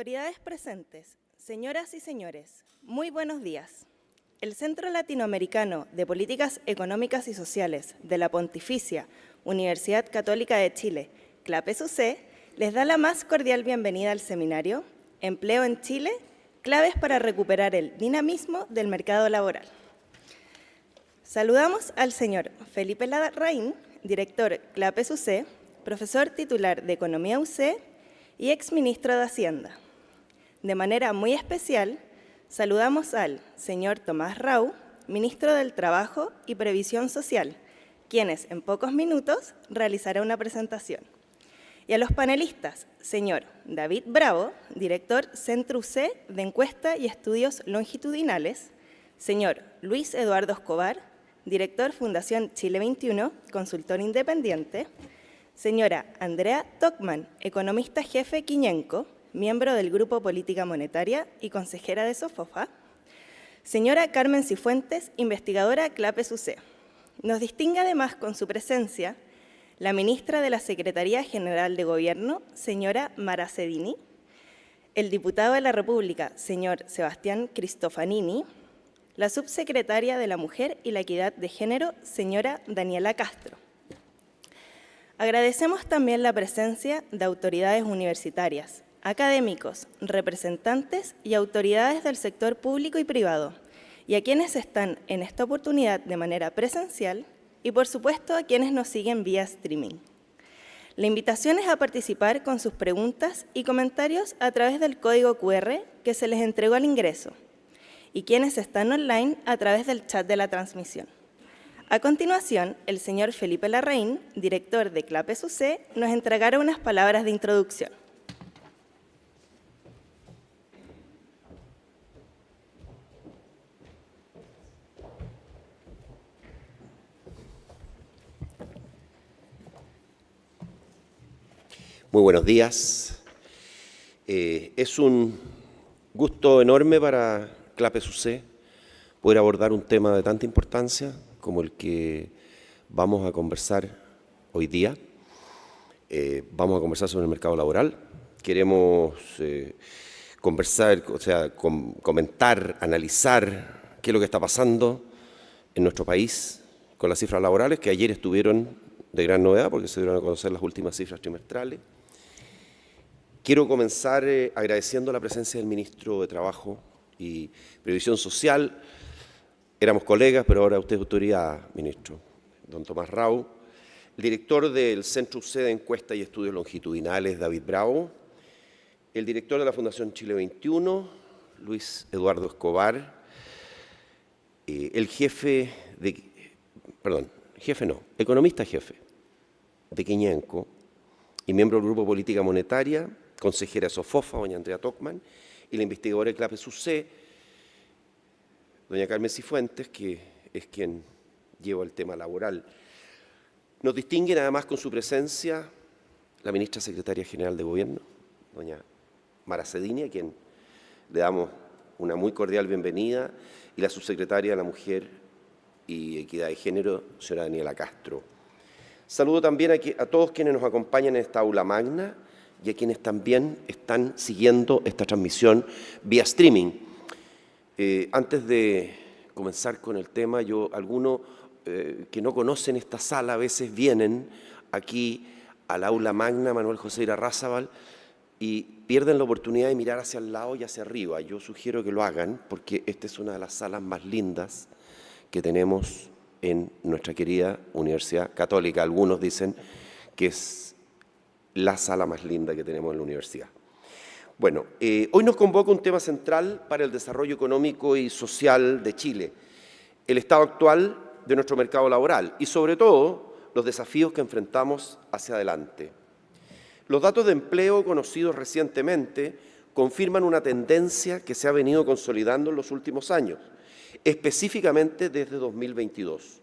Autoridades presentes, señoras y señores, muy buenos días. El Centro Latinoamericano de Políticas Económicas y Sociales de la Pontificia Universidad Católica de Chile, CLAPES-UC, les da la más cordial bienvenida al seminario Empleo en Chile, claves para recuperar el dinamismo del mercado laboral. Saludamos al señor Felipe Larraín, director CLAPES-UC, profesor titular de Economía UC y exministro de Hacienda. De manera muy especial, saludamos al señor Tomás Rau, ministro del Trabajo y Previsión Social, quienes en pocos minutos realizará una presentación. Y a los panelistas, señor David Bravo, director Centro UC de Encuesta y Estudios Longitudinales, señor Luis Eduardo Escobar, director Fundación Chile 21, consultor independiente, señora Andrea Tocman, economista jefe Quiñenco, miembro del Grupo Política Monetaria y consejera de SOFOFA, señora Carmen Cifuentes, investigadora CLAPES-UC. Nos distingue además con su presencia la ministra de la Secretaría General de Gobierno, señora Mara Cedini, el diputado de la República, señor Sebastián Cristofanini, la subsecretaria de la Mujer y la Equidad de Género, señora Daniela Castro. Agradecemos también la presencia de autoridades universitarias, académicos, representantes y autoridades del sector público y privado, y a quienes están en esta oportunidad de manera presencial y, por supuesto, a quienes nos siguen vía streaming. La invitación es a participar con sus preguntas y comentarios a través del código QR que se les entregó al ingreso, y quienes están online a través del chat de la transmisión. A continuación, el señor Felipe Larraín, director de CLAPES-UC, nos entregará unas palabras de introducción. Muy buenos días. Es un gusto enorme para CLAPES-UC poder abordar un tema de tanta importancia como el que vamos a conversar hoy día. Vamos a conversar sobre el mercado laboral. Queremos conversar, comentar, analizar qué es lo que está pasando en nuestro país con las cifras laborales, que ayer estuvieron de gran novedad porque se dieron a conocer las últimas cifras trimestrales. Quiero comenzar agradeciendo la presencia del ministro de Trabajo y Previsión Social. Éramos colegas, pero ahora usted es autoridad, ministro, don Tomás Rau. El director del Centro UC de Encuesta y Estudios Longitudinales, David Bravo. El director de la Fundación Chile 21, Luis Eduardo Escobar. Economista jefe de Quiñenco y miembro del Grupo Política Monetaria, consejera de SOFOFA, doña Andrea Tocman, y la investigadora de CLAPES-UC, doña Carmen Cifuentes, que es quien lleva el tema laboral. Nos distinguen además con su presencia la ministra secretaria general de Gobierno, doña Mara Cedini, a quien le damos una muy cordial bienvenida, y la subsecretaria de la Mujer y Equidad de Género, señora Daniela Castro. Saludo también a todos quienes nos acompañan en esta aula magna y a quienes también están siguiendo esta transmisión vía streaming. Antes de comenzar con el tema, algunos que no conocen esta sala a veces vienen aquí al aula magna Manuel José Irarrázaval y pierden la oportunidad de mirar hacia el lado y hacia arriba. Yo sugiero que lo hagan porque esta es una de las salas más lindas que tenemos en nuestra querida Universidad Católica. Algunos dicen que es la sala más linda que tenemos en la universidad. Bueno, hoy nos convoca un tema central para el desarrollo económico y social de Chile, el estado actual de nuestro mercado laboral y, sobre todo, los desafíos que enfrentamos hacia adelante. Los datos de empleo conocidos recientemente confirman una tendencia que se ha venido consolidando en los últimos años, específicamente desde 2022.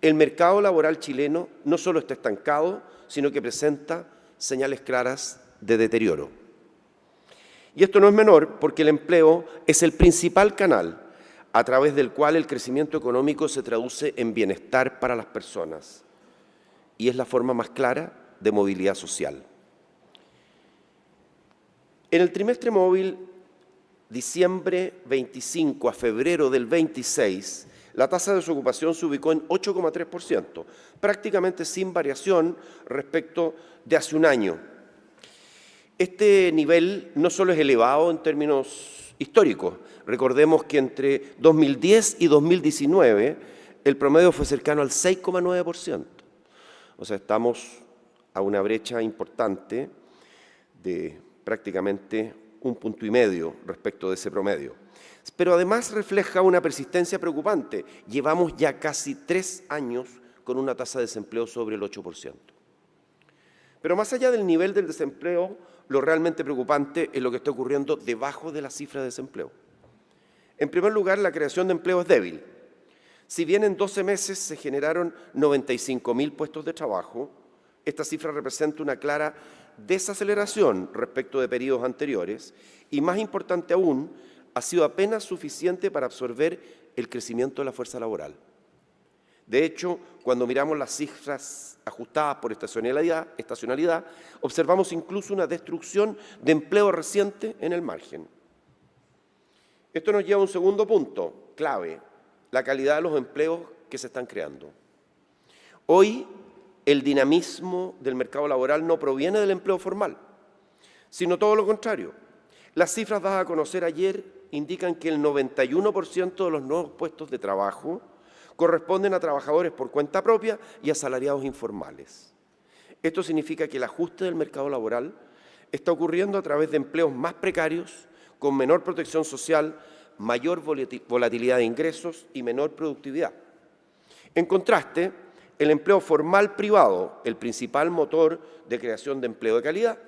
El mercado laboral chileno no solo está estancado, sino que presenta señales claras de deterioro. Y esto no es menor porque el empleo es el principal canal a través del cual el crecimiento económico se traduce en bienestar para las personas y es la forma más clara de movilidad social. En el trimestre móvil, diciembre 25 a febrero del 26, la tasa de desocupación se ubicó en 8,3%, prácticamente sin variación respecto de hace un año. Este nivel no solo es elevado en términos históricos, recordemos que entre 2010 y 2019 el promedio fue cercano al 6,9%. O sea, estamos a una brecha importante de prácticamente 1,5 puntos respecto de ese promedio. Pero además refleja una persistencia preocupante. Llevamos ya casi 3 años con una tasa de desempleo sobre el 8%. Pero más allá del nivel del desempleo, lo realmente preocupante es lo que está ocurriendo debajo de la cifra de desempleo. En primer lugar, la creación de empleo es débil. Si bien en 12 meses se generaron 95.000 puestos de trabajo, esta cifra representa una clara desaceleración respecto de periodos anteriores y, más importante aún, ha sido apenas suficiente para absorber el crecimiento de la fuerza laboral. De hecho, cuando miramos las cifras ajustadas por estacionalidad, observamos incluso una destrucción de empleo reciente en el margen. Esto nos lleva a un segundo punto clave: la calidad de los empleos que se están creando. Hoy, el dinamismo del mercado laboral no proviene del empleo formal, sino todo lo contrario. Las cifras dadas a conocer ayer indican que el 91% de los nuevos puestos de trabajo corresponden a trabajadores por cuenta propia y asalariados informales. Esto significa que el ajuste del mercado laboral está ocurriendo a través de empleos más precarios, con menor protección social, mayor volatilidad de ingresos y menor productividad. En contraste, el empleo formal privado, el principal motor de creación de empleo de calidad,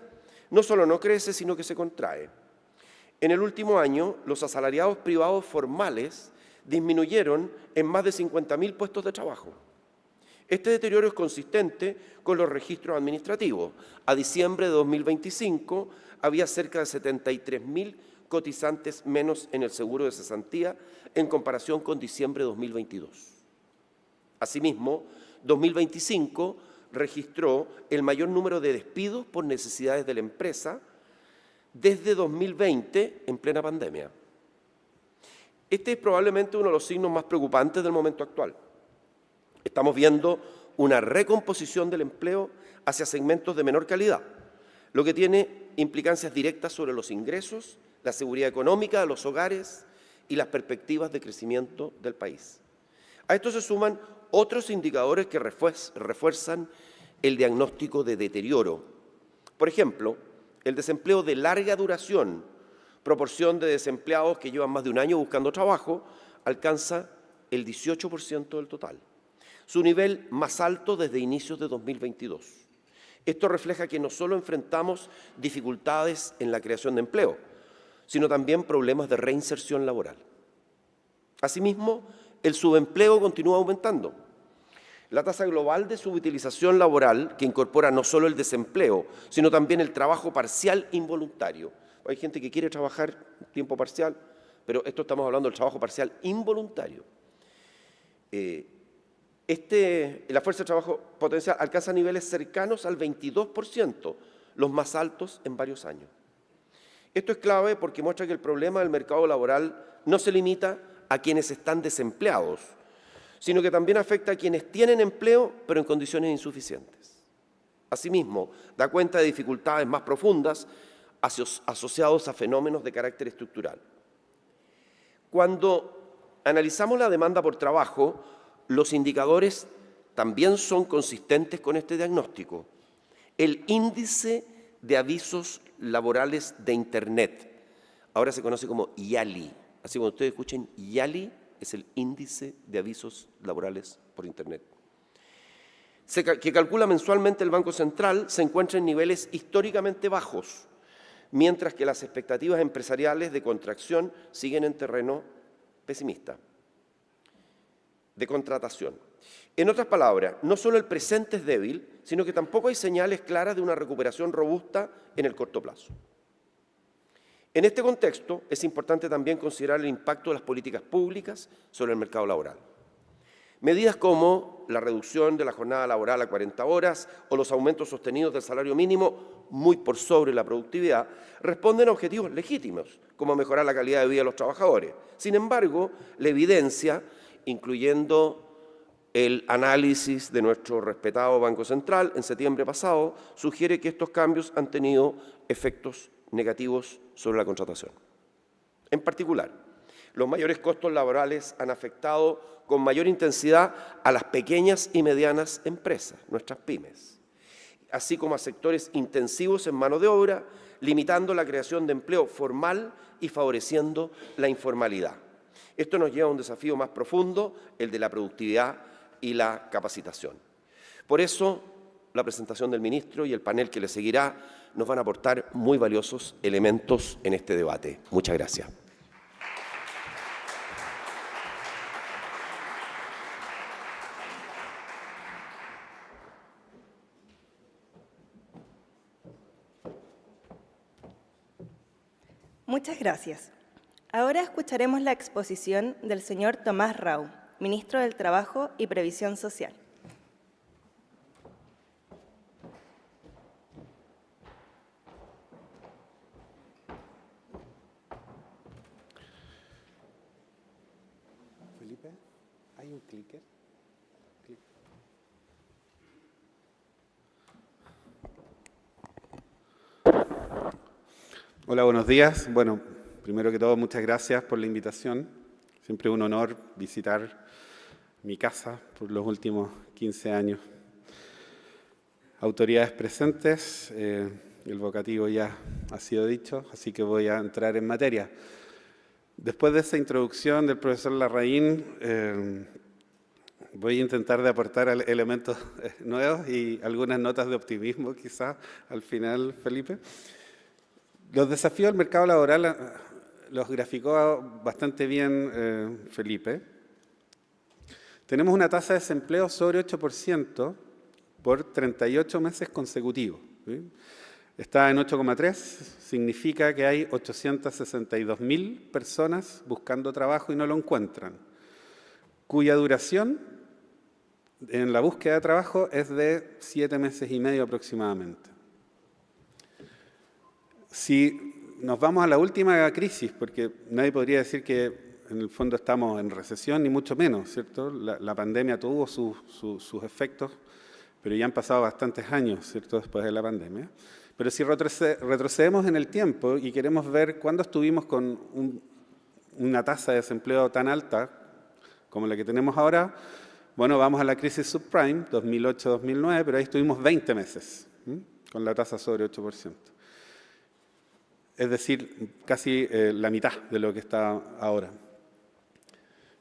no solo no crece, sino que se contrae. En el último año, los asalariados privados formales disminuyeron en más de 50.000 puestos de trabajo. Este deterioro es consistente con los registros administrativos. A diciembre de 2025 había cerca de 73.000 cotizantes menos en el seguro de cesantía en comparación con diciembre de 2022. Asimismo, 2025 registró el mayor número de despidos por necesidades de la empresa desde 2020, en plena pandemia. Este es probablemente uno de los signos más preocupantes del momento actual. Estamos viendo una recomposición del empleo hacia segmentos de menor calidad, lo que tiene implicancias directas sobre los ingresos, la seguridad económica de los hogares y las perspectivas de crecimiento del país. A esto se suman otros indicadores que refuerzan el diagnóstico de deterioro. Por ejemplo, el desempleo de larga duración, proporción de desempleados que llevan más de un año buscando trabajo, alcanza el 18% del total, su nivel más alto desde inicios de 2022. Esto refleja que no solo enfrentamos dificultades en la creación de empleo, sino también problemas de reinserción laboral. Asimismo, el subempleo continúa aumentando. La tasa global de subutilización laboral, que incorpora no solo el desempleo, sino también el trabajo parcial involuntario. Hay gente que quiere trabajar tiempo parcial, pero esto estamos hablando del trabajo parcial involuntario. La fuerza de trabajo potencial alcanza niveles cercanos al 22%, los más altos en varios años. Esto es clave porque muestra que el problema del mercado laboral no se limita a quienes están desempleados, sino que también afecta a quienes tienen empleo, pero en condiciones insuficientes. Asimismo, da cuenta de dificultades más profundas asociados a fenómenos de carácter estructural. Cuando analizamos la demanda por trabajo, los indicadores también son consistentes con este diagnóstico. El índice de avisos laborales de Internet, ahora se conoce como IALI. Así que cuando ustedes escuchen IALI, es el índice de avisos laborales por Internet, que calcula mensualmente el Banco Central, se encuentra en niveles históricamente bajos, mientras que las expectativas empresariales de contracción siguen en terreno pesimista, de contratación. En otras palabras, no solo el presente es débil, sino que tampoco hay señales claras de una recuperación robusta en el corto plazo. En este contexto, es importante también considerar el impacto de las políticas públicas sobre el mercado laboral. Medidas como la reducción de la jornada laboral a 40 horas o los aumentos sostenidos del salario mínimo muy por sobre la productividad, responden a objetivos legítimos, como mejorar la calidad de vida de los trabajadores. Sin embargo, la evidencia, incluyendo el análisis de nuestro respetado Banco Central en septiembre pasado, sugiere que estos cambios han tenido efectos negativos sobre la contratación. En particular, los mayores costos laborales han afectado con mayor intensidad a las pequeñas y medianas empresas, nuestras pymes, así como a sectores intensivos en mano de obra, limitando la creación de empleo formal y favoreciendo la informalidad. Esto nos lleva a un desafío más profundo, el de la productividad y la capacitación. Por eso, la presentación del ministro y el panel que le seguirá nos van a aportar muy valiosos elementos en este debate. Muchas gracias. Muchas gracias. Ahora escucharemos la exposición del señor Tomás Rau, ministro del Trabajo y Previsión Social. Felipe, ¿hay un clicker? Hola, buenos días. Bueno, primero que todo, muchas gracias por la invitación. Siempre un honor visitar mi casa por los últimos 15 años. Autoridades presentes, el vocativo ya ha sido dicho, así que voy a entrar en materia. Después de esa introducción del profesor Larraín, voy a intentar de aportar elementos nuevos y algunas notas de optimismo, quizás, al final, Felipe. Los desafíos del mercado laboral los graficó bastante bien Felipe. Tenemos una tasa de desempleo sobre 8% por 38 meses consecutivos, ¿sí? Está en 8,3, significa que hay 862.000 personas buscando trabajo y no lo encuentran, cuya duración en la búsqueda de trabajo es de 7 meses y medio aproximadamente. Si nos vamos a la última crisis, porque nadie podría decir que en el fondo estamos en recesión, ni mucho menos, ¿cierto? La pandemia tuvo sus efectos, pero ya han pasado bastantes años, ¿cierto?, después de la pandemia. Pero si retrocedemos en el tiempo y queremos ver cuándo estuvimos con una tasa de desempleo tan alta como la que tenemos ahora, bueno, vamos a la crisis subprime, 2008-2009, pero ahí estuvimos 20 meses, ¿sí?, con la tasa sobre 8%. Es decir, casi la mitad de lo que está ahora.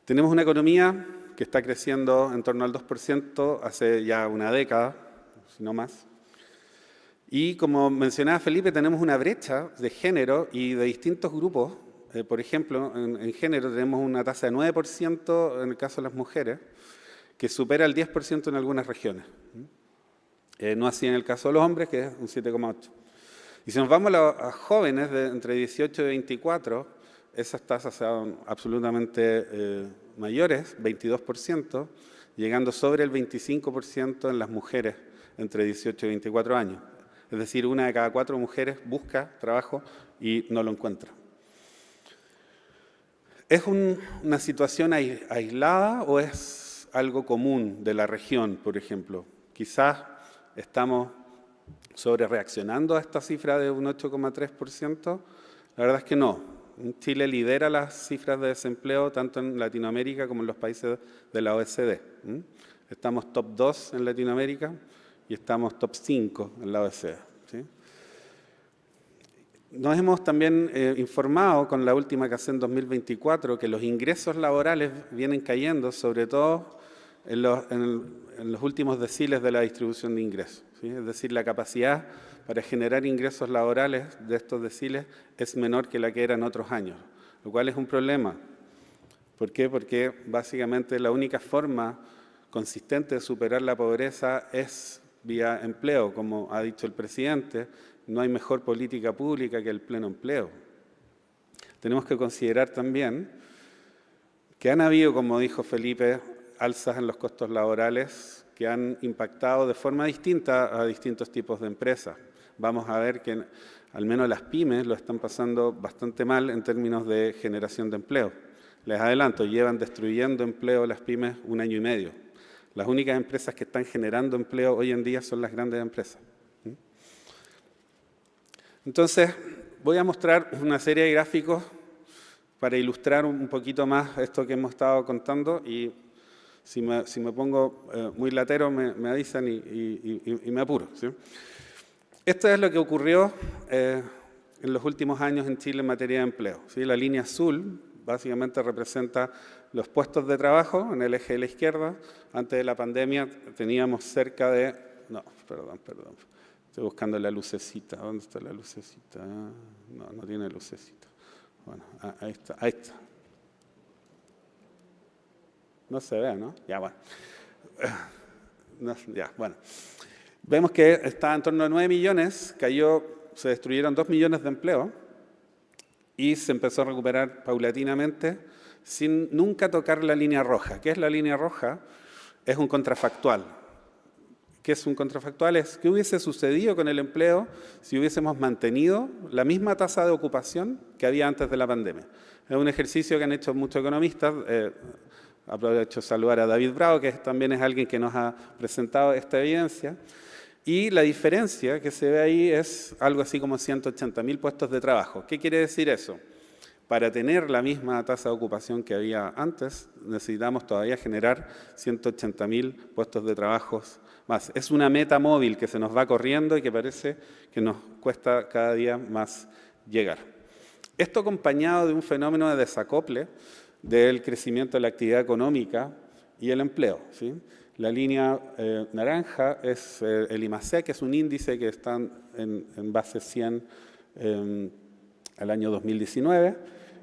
Tenemos una economía que está creciendo en torno al 2% hace ya una década, si no más. Y como mencionaba Felipe, tenemos una brecha de género y de distintos grupos. Por ejemplo, en género tenemos una tasa de 9% en el caso de las mujeres, que supera el 10% en algunas regiones. No así en el caso de los hombres, que es un 7,8%. Y si nos vamos a jóvenes de entre 18 y 24, esas tasas son absolutamente mayores, 22%, llegando sobre el 25% en las mujeres entre 18 y 24 años. Es decir, 1 de cada 4 mujeres busca trabajo y no lo encuentra. ¿Es una situación aislada o es algo común de la región, por ejemplo? Quizás estamos sobre reaccionando a esta cifra de un 8,3%, la verdad es que no. Chile lidera las cifras de desempleo tanto en Latinoamérica como en los países de la OECD. Estamos top 2 en Latinoamérica y estamos top 5 en la OECD, ¿sí? Nos hemos también informado con la última que hace en 2024 que los ingresos laborales vienen cayendo, sobre todo en los últimos deciles de la distribución de ingresos, ¿sí? Es decir, la capacidad para generar ingresos laborales de estos deciles es menor que la que era en otros años, lo cual es un problema. ¿Por qué? Porque básicamente la única forma consistente de superar la pobreza es vía empleo, como ha dicho el presidente. No hay mejor política pública que el pleno empleo. Tenemos que considerar también que han habido, como dijo Felipe, alzas en los costos laborales que han impactado de forma distinta a distintos tipos de empresas. vamos a ver que al menos las pymes lo están pasando bastante mal en términos de generación de empleo. Les adelanto, llevan destruyendo empleo las pymes 1 año y medio. Las únicas empresas que están generando empleo hoy en día son las grandes empresas. Entonces, voy a mostrar una serie de gráficos para ilustrar un poquito más esto que hemos estado contando, y si me pongo muy latero me avisan y me apuro, ¿sí? Esto es lo que ocurrió en los últimos años en Chile en materia de empleo, ¿sí? La línea azul básicamente representa los puestos de trabajo en el eje de la izquierda. Antes de la pandemia teníamos cerca de... No, perdón. Estoy buscando la lucecita. ¿Dónde está la lucecita? No tiene lucecita. Bueno, ahí está. No se ve, ¿no? Ya, bueno. Bueno. Vemos que está en torno a 9 millones, se destruyeron 2 millones de empleos y se empezó a recuperar paulatinamente sin nunca tocar la línea roja. ¿Qué es la línea roja? Es un contrafactual. ¿Qué es un contrafactual? Es qué hubiese sucedido con el empleo si hubiésemos mantenido la misma tasa de ocupación que había antes de la pandemia. Es un ejercicio que han hecho muchos economistas. Aprovecho de saludar a David Bravo, que también es alguien que nos ha presentado esta evidencia. Y la diferencia que se ve ahí es algo así como 180.000 puestos de trabajo. ¿Qué quiere decir eso? Para tener la misma tasa de ocupación que había antes, necesitamos todavía generar 180.000 puestos de trabajo más. Es una meta móvil que se nos va corriendo y que parece que nos cuesta cada día más llegar. Esto acompañado de un fenómeno de desacople del crecimiento de la actividad económica y el empleo, ¿sí? La línea naranja es el IMASEC, que es un índice que está en base 100 al año 2019,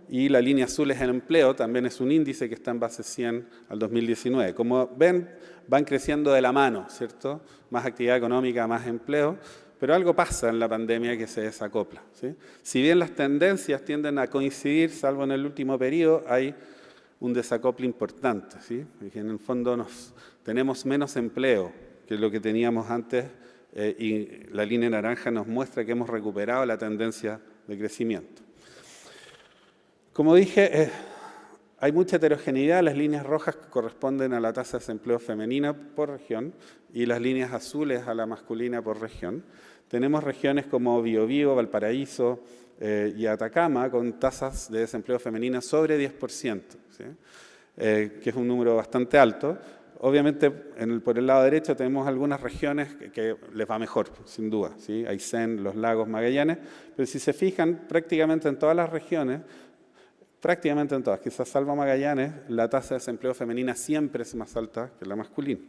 y la línea azul es el empleo, también es un índice que está en base 100 al 2019. Como ven, van creciendo de la mano, ¿cierto? Más actividad económica, más empleo, pero algo pasa en la pandemia que se desacopla, ¿sí? Si bien las tendencias tienden a coincidir, salvo en el último periodo, hay un desacople importante, ¿sí? Porque en el fondo tenemos menos empleo que lo que teníamos antes y la línea naranja nos muestra que hemos recuperado la tendencia de crecimiento. Como dije, hay mucha heterogeneidad. Las líneas rojas corresponden a la tasa de desempleo femenina por región y las líneas azules a la masculina por región. Tenemos regiones como Biobío, Valparaíso y Atacama con tasas de desempleo femenina sobre 10%, ¿sí? Que es un número bastante alto. Obviamente, por el lado derecho tenemos algunas regiones que les va mejor, sin duda, ¿sí? Aysén, Los Lagos, Magallanes, pero si se fijan, prácticamente en todas las regiones, prácticamente en todas, quizás salvo Magallanes, la tasa de desempleo femenina siempre es más alta que la masculina.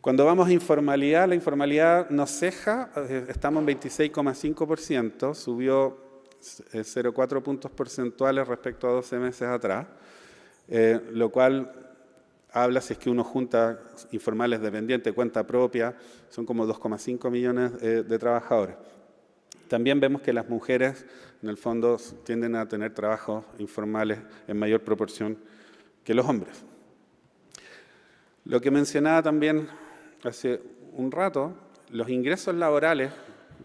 Cuando vamos a informalidad, la informalidad nos ceja, estamos en 26,5%, subió 0,4 puntos porcentuales respecto a 12 meses atrás, lo cual habla, si es que uno junta informales dependientes, cuenta propia, son como 2,5 millones de trabajadores. También vemos que las mujeres, en el fondo, tienden a tener trabajos informales en mayor proporción que los hombres. Lo que mencionaba también hace un rato, los ingresos laborales,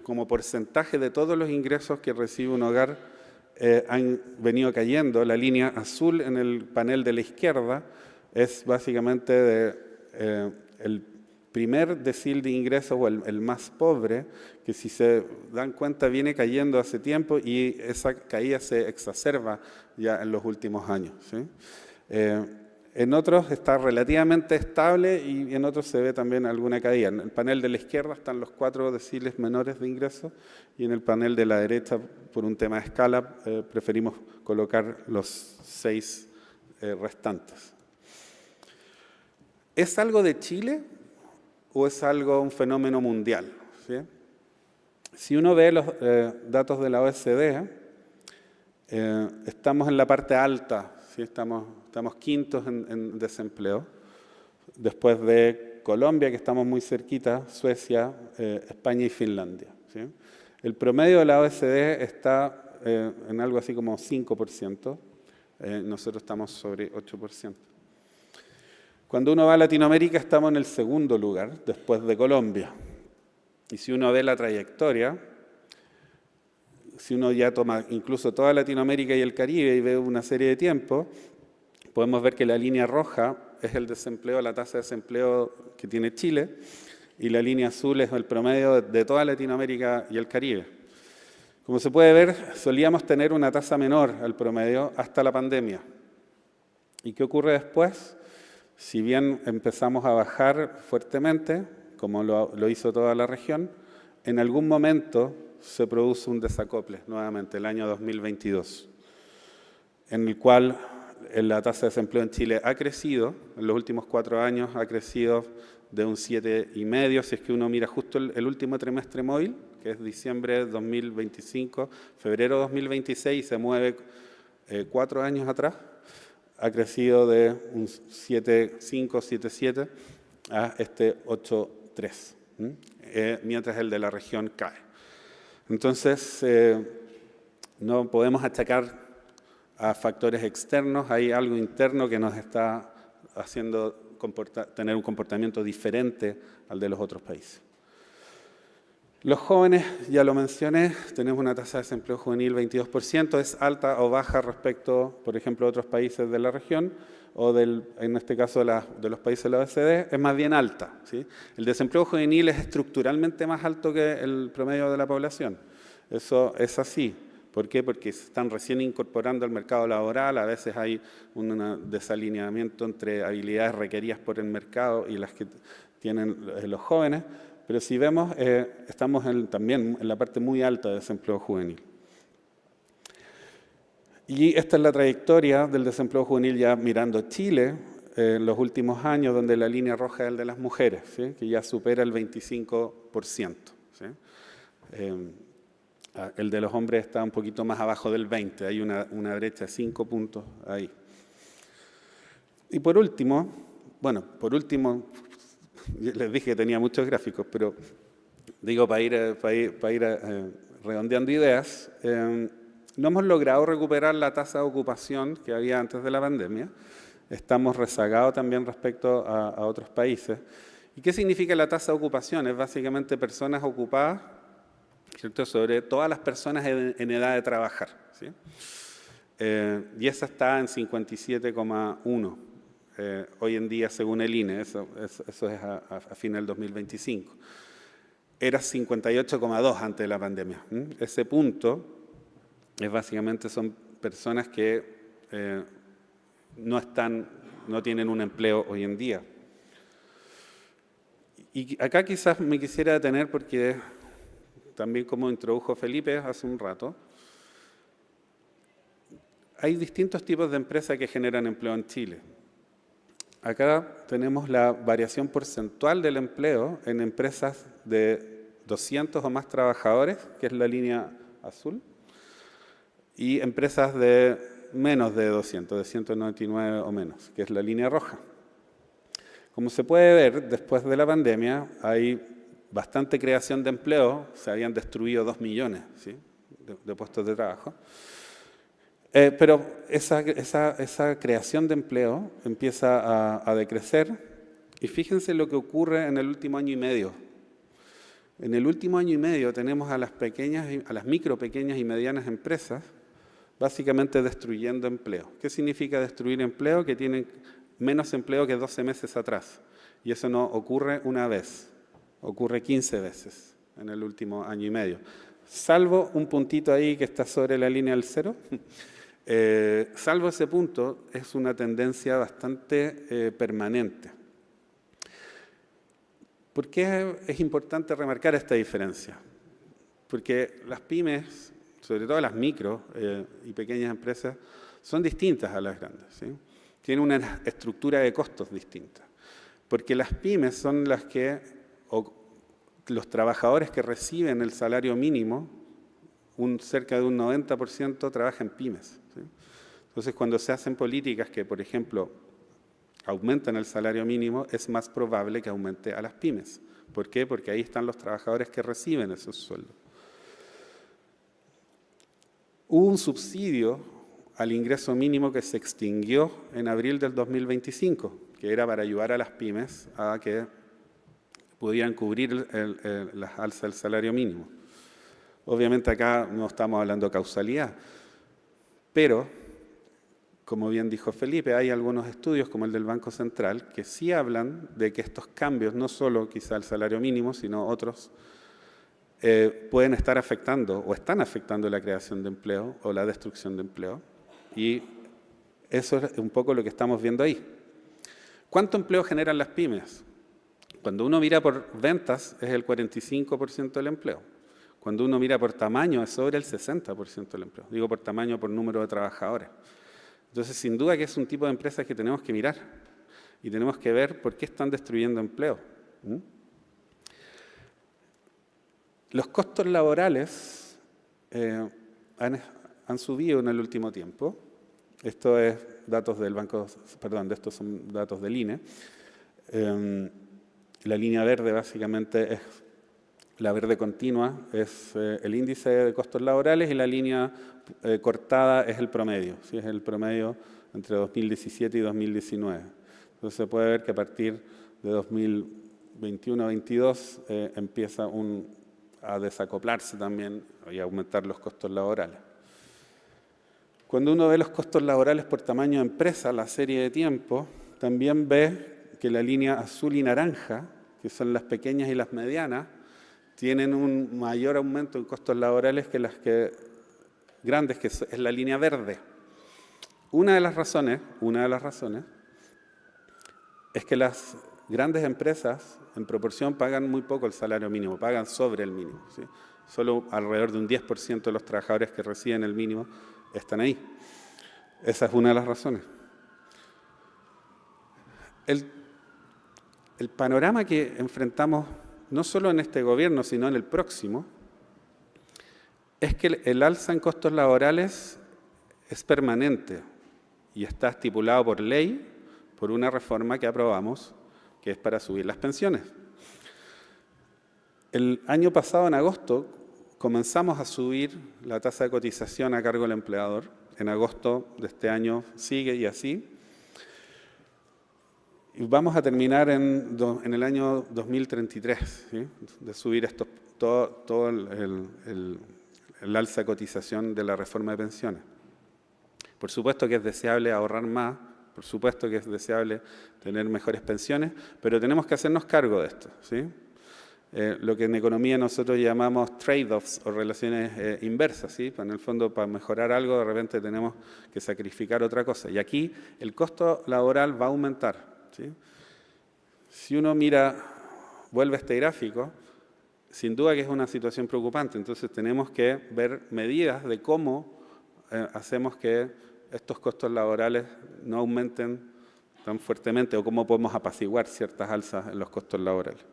como porcentaje de todos los ingresos que recibe un hogar, han venido cayendo. La línea azul en el panel de la izquierda es básicamente el primer decil de ingresos o el más pobre, que si se dan cuenta viene cayendo hace tiempo y esa caída se exacerba ya en los últimos años, ¿sí? En otros está relativamente estable y en otros se ve también alguna caída. En el panel de la izquierda están los 4 deciles menores de ingresos y en el panel de la derecha, por un tema de escala, preferimos colocar los 6 restantes. ¿Es algo de Chile o es un fenómeno mundial? ¿Sí? Si uno ve los datos de la OECD, estamos en la parte alta, ¿sí? Estamos quintos en desempleo, después de Colombia, que estamos muy cerquita, Suecia, España y Finlandia, ¿sí? El promedio de la OECD está en algo así como 5%, nosotros estamos sobre 8%. Cuando uno va a Latinoamérica estamos en el segundo lugar, después de Colombia. Y si uno ve la trayectoria, si uno ya toma incluso toda Latinoamérica y el Caribe y ve una serie de tiempo, podemos ver que la línea roja es el desempleo, la tasa de desempleo que tiene Chile, y la línea azul es el promedio de toda Latinoamérica y el Caribe. Como se puede ver, solíamos tener una tasa menor al promedio hasta la pandemia. ¿Y qué ocurre después? Si bien empezamos a bajar fuertemente, como lo hizo toda la región, en algún momento se produce un desacople nuevamente, el año 2022, en el cual la tasa de desempleo en Chile ha crecido, en los últimos 4 años ha crecido de un 7,5, si es que uno mira justo el último trimestre móvil, que es diciembre de 2025, febrero de 2026, se mueve 4 años atrás, ha crecido de un 7,5, 7,7 a este 8,3, mientras el de la región cae. Entonces, no podemos achacar a factores externos, hay algo interno que nos está haciendo tener un comportamiento diferente al de los otros países. Los jóvenes, ya lo mencioné, tenemos una tasa de desempleo juvenil 22%, es alta o baja respecto, por ejemplo, a otros países de la región, o en este caso de los países de la OECD, es más bien alta, ¿sí? El desempleo juvenil es estructuralmente más alto que el promedio de la población. Eso es así. ¿Por qué? Porque se están recién incorporando al mercado laboral, a veces hay un desalineamiento entre habilidades requeridas por el mercado y las que tienen los jóvenes, pero si vemos, estamos también en la parte muy alta de desempleo juvenil. Y esta es la trayectoria del desempleo juvenil ya mirando Chile en los últimos años, donde la línea roja es el de las mujeres, ¿sí? Que ya supera el 25%. ¿Sí? El de los hombres está un poquito más abajo del 20%, hay una brecha de 5 puntos ahí. Y por último, les dije que tenía muchos gráficos, pero digo para ir redondeando ideas, no hemos logrado recuperar la tasa de ocupación que había antes de la pandemia. Estamos rezagados también respecto a otros países. ¿Y qué significa la tasa de ocupación? Es básicamente personas ocupadas, ¿cierto?, sobre todas las personas en edad de trabajar, ¿sí? Y esa está en 57,1 hoy en día según el INE, eso es a fin del 2025. Era 58,2 antes de la pandemia. Ese punto son personas que no tienen un empleo hoy en día. Y acá quizás me quisiera detener porque también, como introdujo Felipe hace un rato, hay distintos tipos de empresas que generan empleo en Chile. Acá tenemos la variación porcentual del empleo en empresas de 200 o más trabajadores, que es la línea azul, y empresas de menos de 200, de 199 o menos, que es la línea roja. Como se puede ver, después de la pandemia hay bastante creación de empleo, se habían destruido 2 millones, ¿sí?, de puestos de trabajo. Pero esa creación de empleo empieza a decrecer y fíjense lo que ocurre en el último año y medio. En el último año y medio tenemos a las micro, pequeñas y medianas empresas básicamente destruyendo empleo. ¿Qué significa destruir empleo? Que tienen menos empleo que 12 meses atrás. Y eso no ocurre una vez, ocurre 15 veces en el último año y medio. Salvo un puntito ahí que está sobre la línea del cero. Salvo ese punto, es una tendencia bastante permanente. ¿Por qué es importante remarcar esta diferencia? Porque las pymes, sobre todo las micro y pequeñas empresas, son distintas a las grandes, ¿sí? Tienen una estructura de costos distinta. Porque las pymes son las que, los trabajadores que reciben el salario mínimo, cerca de un 90% trabaja en pymes, ¿sí? Entonces, cuando se hacen políticas que, por ejemplo, aumentan el salario mínimo, es más probable que aumente a las pymes. ¿Por qué? Porque ahí están los trabajadores que reciben esos sueldos. Hubo un subsidio al ingreso mínimo que se extinguió en abril del 2025, que era para ayudar a las pymes a que pudieran cubrir las alzas del salario mínimo. Obviamente acá no estamos hablando de causalidad, pero, como bien dijo Felipe, hay algunos estudios, como el del Banco Central, que sí hablan de que estos cambios, no solo quizá el salario mínimo, sino otros, pueden estar afectando o están afectando la creación de empleo o la destrucción de empleo. Y eso es un poco lo que estamos viendo ahí. ¿Cuánto empleo generan las pymes? Cuando uno mira por ventas es el 45% del empleo. Cuando uno mira por tamaño es sobre el 60% del empleo. Digo por tamaño, por número de trabajadores. Entonces, sin duda que es un tipo de empresas que tenemos que mirar y tenemos que ver por qué están destruyendo empleo. Los costos laborales han subido en el último tiempo. Esto es datos del banco, perdón, estos son datos del INE. La línea verde básicamente es la verde continua, es el índice de costos laborales, y la línea cortada es el promedio, ¿sí? Es el promedio entre 2017 y 2019. Entonces se puede ver que a partir de 2021-22 empieza a desacoplarse también y a aumentar los costos laborales. Cuando uno ve los costos laborales por tamaño de empresa, la serie de tiempo, también ve que la línea azul y naranja, que son las pequeñas y las medianas, tienen un mayor aumento en costos laborales que las grandes, que es la línea verde. Una de las razones es que las grandes empresas en proporción pagan muy poco el salario mínimo, pagan sobre el mínimo, ¿sí? Solo alrededor de un 10% de los trabajadores que reciben el mínimo están ahí. Esa es una de las razones. El panorama que enfrentamos, no solo en este gobierno, sino en el próximo, es que el alza en costos laborales es permanente y está estipulado por ley, por una reforma que aprobamos, que es para subir las pensiones. El año pasado, en agosto, comenzamos a subir la tasa de cotización a cargo del empleador. En agosto de este año sigue y así. Y vamos a terminar en el año 2033, ¿sí? De subir todo el alza de cotización de la reforma de pensiones. Por supuesto que es deseable ahorrar más, por supuesto que es deseable tener mejores pensiones, pero tenemos que hacernos cargo de esto, ¿sí? Lo que en economía nosotros llamamos trade-offs o relaciones inversas, ¿sí? En el fondo, para mejorar algo, de repente tenemos que sacrificar otra cosa. Y aquí el costo laboral va a aumentar, ¿sí? Si uno vuelve a este gráfico, sin duda que es una situación preocupante. Entonces tenemos que ver medidas de cómo hacemos que estos costos laborales no aumenten tan fuertemente o cómo podemos apaciguar ciertas alzas en los costos laborales.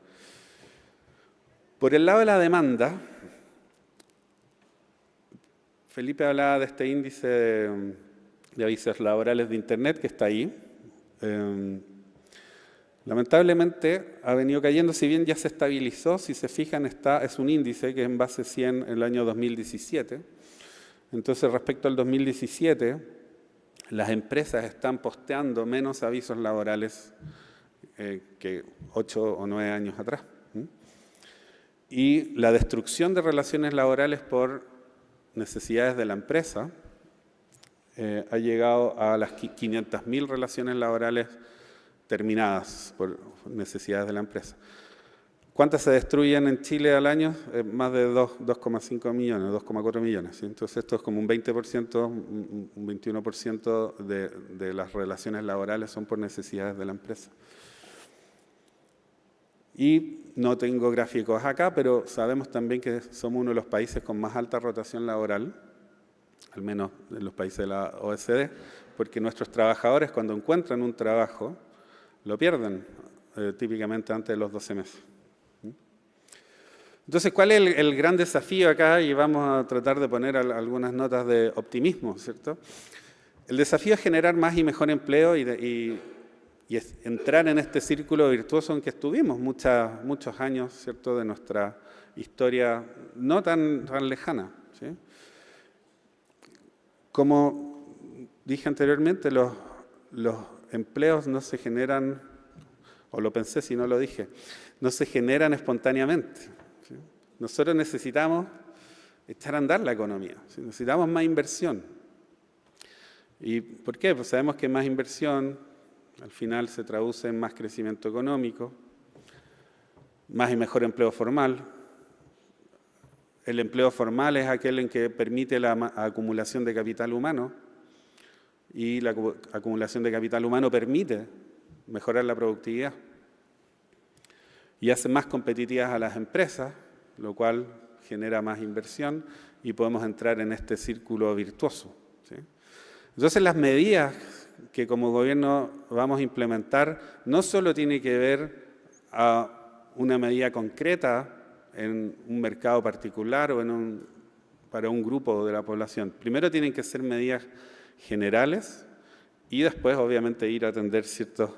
Por el lado de la demanda, Felipe hablaba de este índice de avisos laborales de Internet que está ahí. Lamentablemente ha venido cayendo, si bien ya se estabilizó, si se fijan, es un índice que es en base 100 en el año 2017. Entonces, respecto al 2017, las empresas están posteando menos avisos laborales que 8 o 9 años atrás. Y la destrucción de relaciones laborales por necesidades de la empresa ha llegado a las 500.000 relaciones laborales terminadas por necesidades de la empresa. ¿Cuántas se destruyen en Chile al año? Más de 2,5 millones, 2,4 millones. ¿Sí? Entonces esto es como un 20%, un 21% de las relaciones laborales son por necesidades de la empresa. Y no tengo gráficos acá, pero sabemos también que somos uno de los países con más alta rotación laboral, al menos en los países de la OECD, porque nuestros trabajadores cuando encuentran un trabajo lo pierden típicamente antes de los 12 meses. Entonces, ¿cuál es el gran desafío acá? Y vamos a tratar de poner algunas notas de optimismo, ¿cierto? El desafío es generar más y mejor empleo y entrar en este círculo virtuoso en que estuvimos muchos años, ¿cierto?, de nuestra historia no tan lejana, ¿sí? Como dije anteriormente, los empleos no se generan o lo pensé si no lo dije, no se generan espontáneamente. ¿Sí? Nosotros necesitamos echar a andar la economía, ¿sí? Necesitamos más inversión. ¿Y por qué? Pues sabemos que más inversión al final se traduce en más crecimiento económico, más y mejor empleo formal. El empleo formal es aquel en que permite la acumulación de capital humano, y la acumulación de capital humano permite mejorar la productividad y hace más competitivas a las empresas, lo cual genera más inversión y podemos entrar en este círculo virtuoso, ¿sí? Entonces, las medidas que como gobierno vamos a implementar no solo tiene que ver a una medida concreta en un mercado particular o para un grupo de la población. Primero tienen que ser medidas generales y después, obviamente, ir a atender ciertos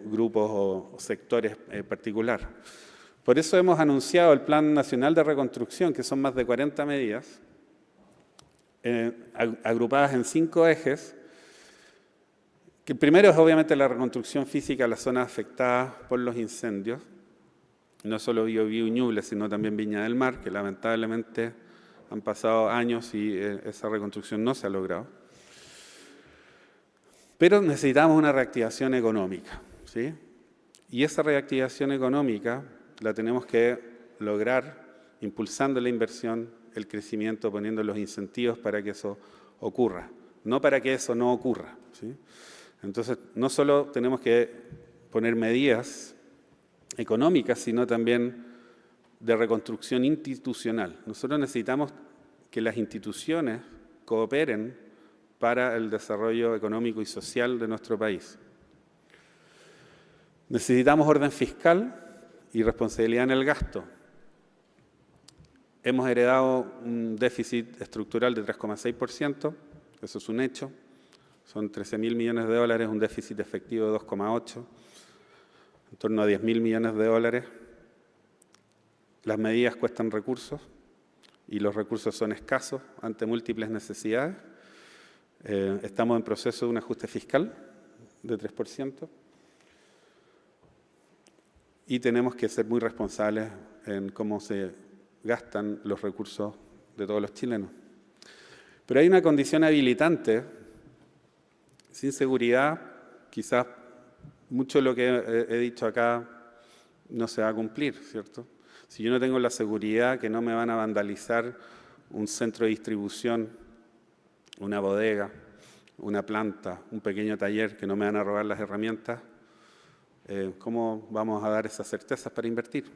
grupos o sectores particulares. Por eso hemos anunciado el Plan Nacional de Reconstrucción, que son más de 40 medidas, agrupadas en 5 ejes. Que el primero es, obviamente, la reconstrucción física de las zonas afectadas por los incendios, no solo Biobío y Ñuble, sino también Viña del Mar, que lamentablemente han pasado años y esa reconstrucción no se ha logrado. Pero necesitamos una reactivación económica, ¿sí? Y esa reactivación económica la tenemos que lograr impulsando la inversión, el crecimiento, poniendo los incentivos para que eso ocurra, no para que eso no ocurra, ¿sí? Entonces, no solo tenemos que poner medidas económicas, sino también de reconstrucción institucional. Nosotros necesitamos que las instituciones cooperen para el desarrollo económico y social de nuestro país. Necesitamos orden fiscal y responsabilidad en el gasto. Hemos heredado un déficit estructural de 3,6%, eso es un hecho. Son 13.000 millones de dólares, un déficit efectivo de 2,8%, en torno a 10.000 millones de dólares. Las medidas cuestan recursos y los recursos son escasos ante múltiples necesidades. Estamos en proceso de un ajuste fiscal de 3% y tenemos que ser muy responsables en cómo se gastan los recursos de todos los chilenos. Pero hay una condición habilitante. Sin seguridad, quizás mucho de lo que he dicho acá no se va a cumplir, ¿cierto? Si yo no tengo la seguridad que no me van a vandalizar un centro de distribución, una bodega, una planta, un pequeño taller, que no me van a robar las herramientas, ¿cómo vamos a dar esas certezas para invertir?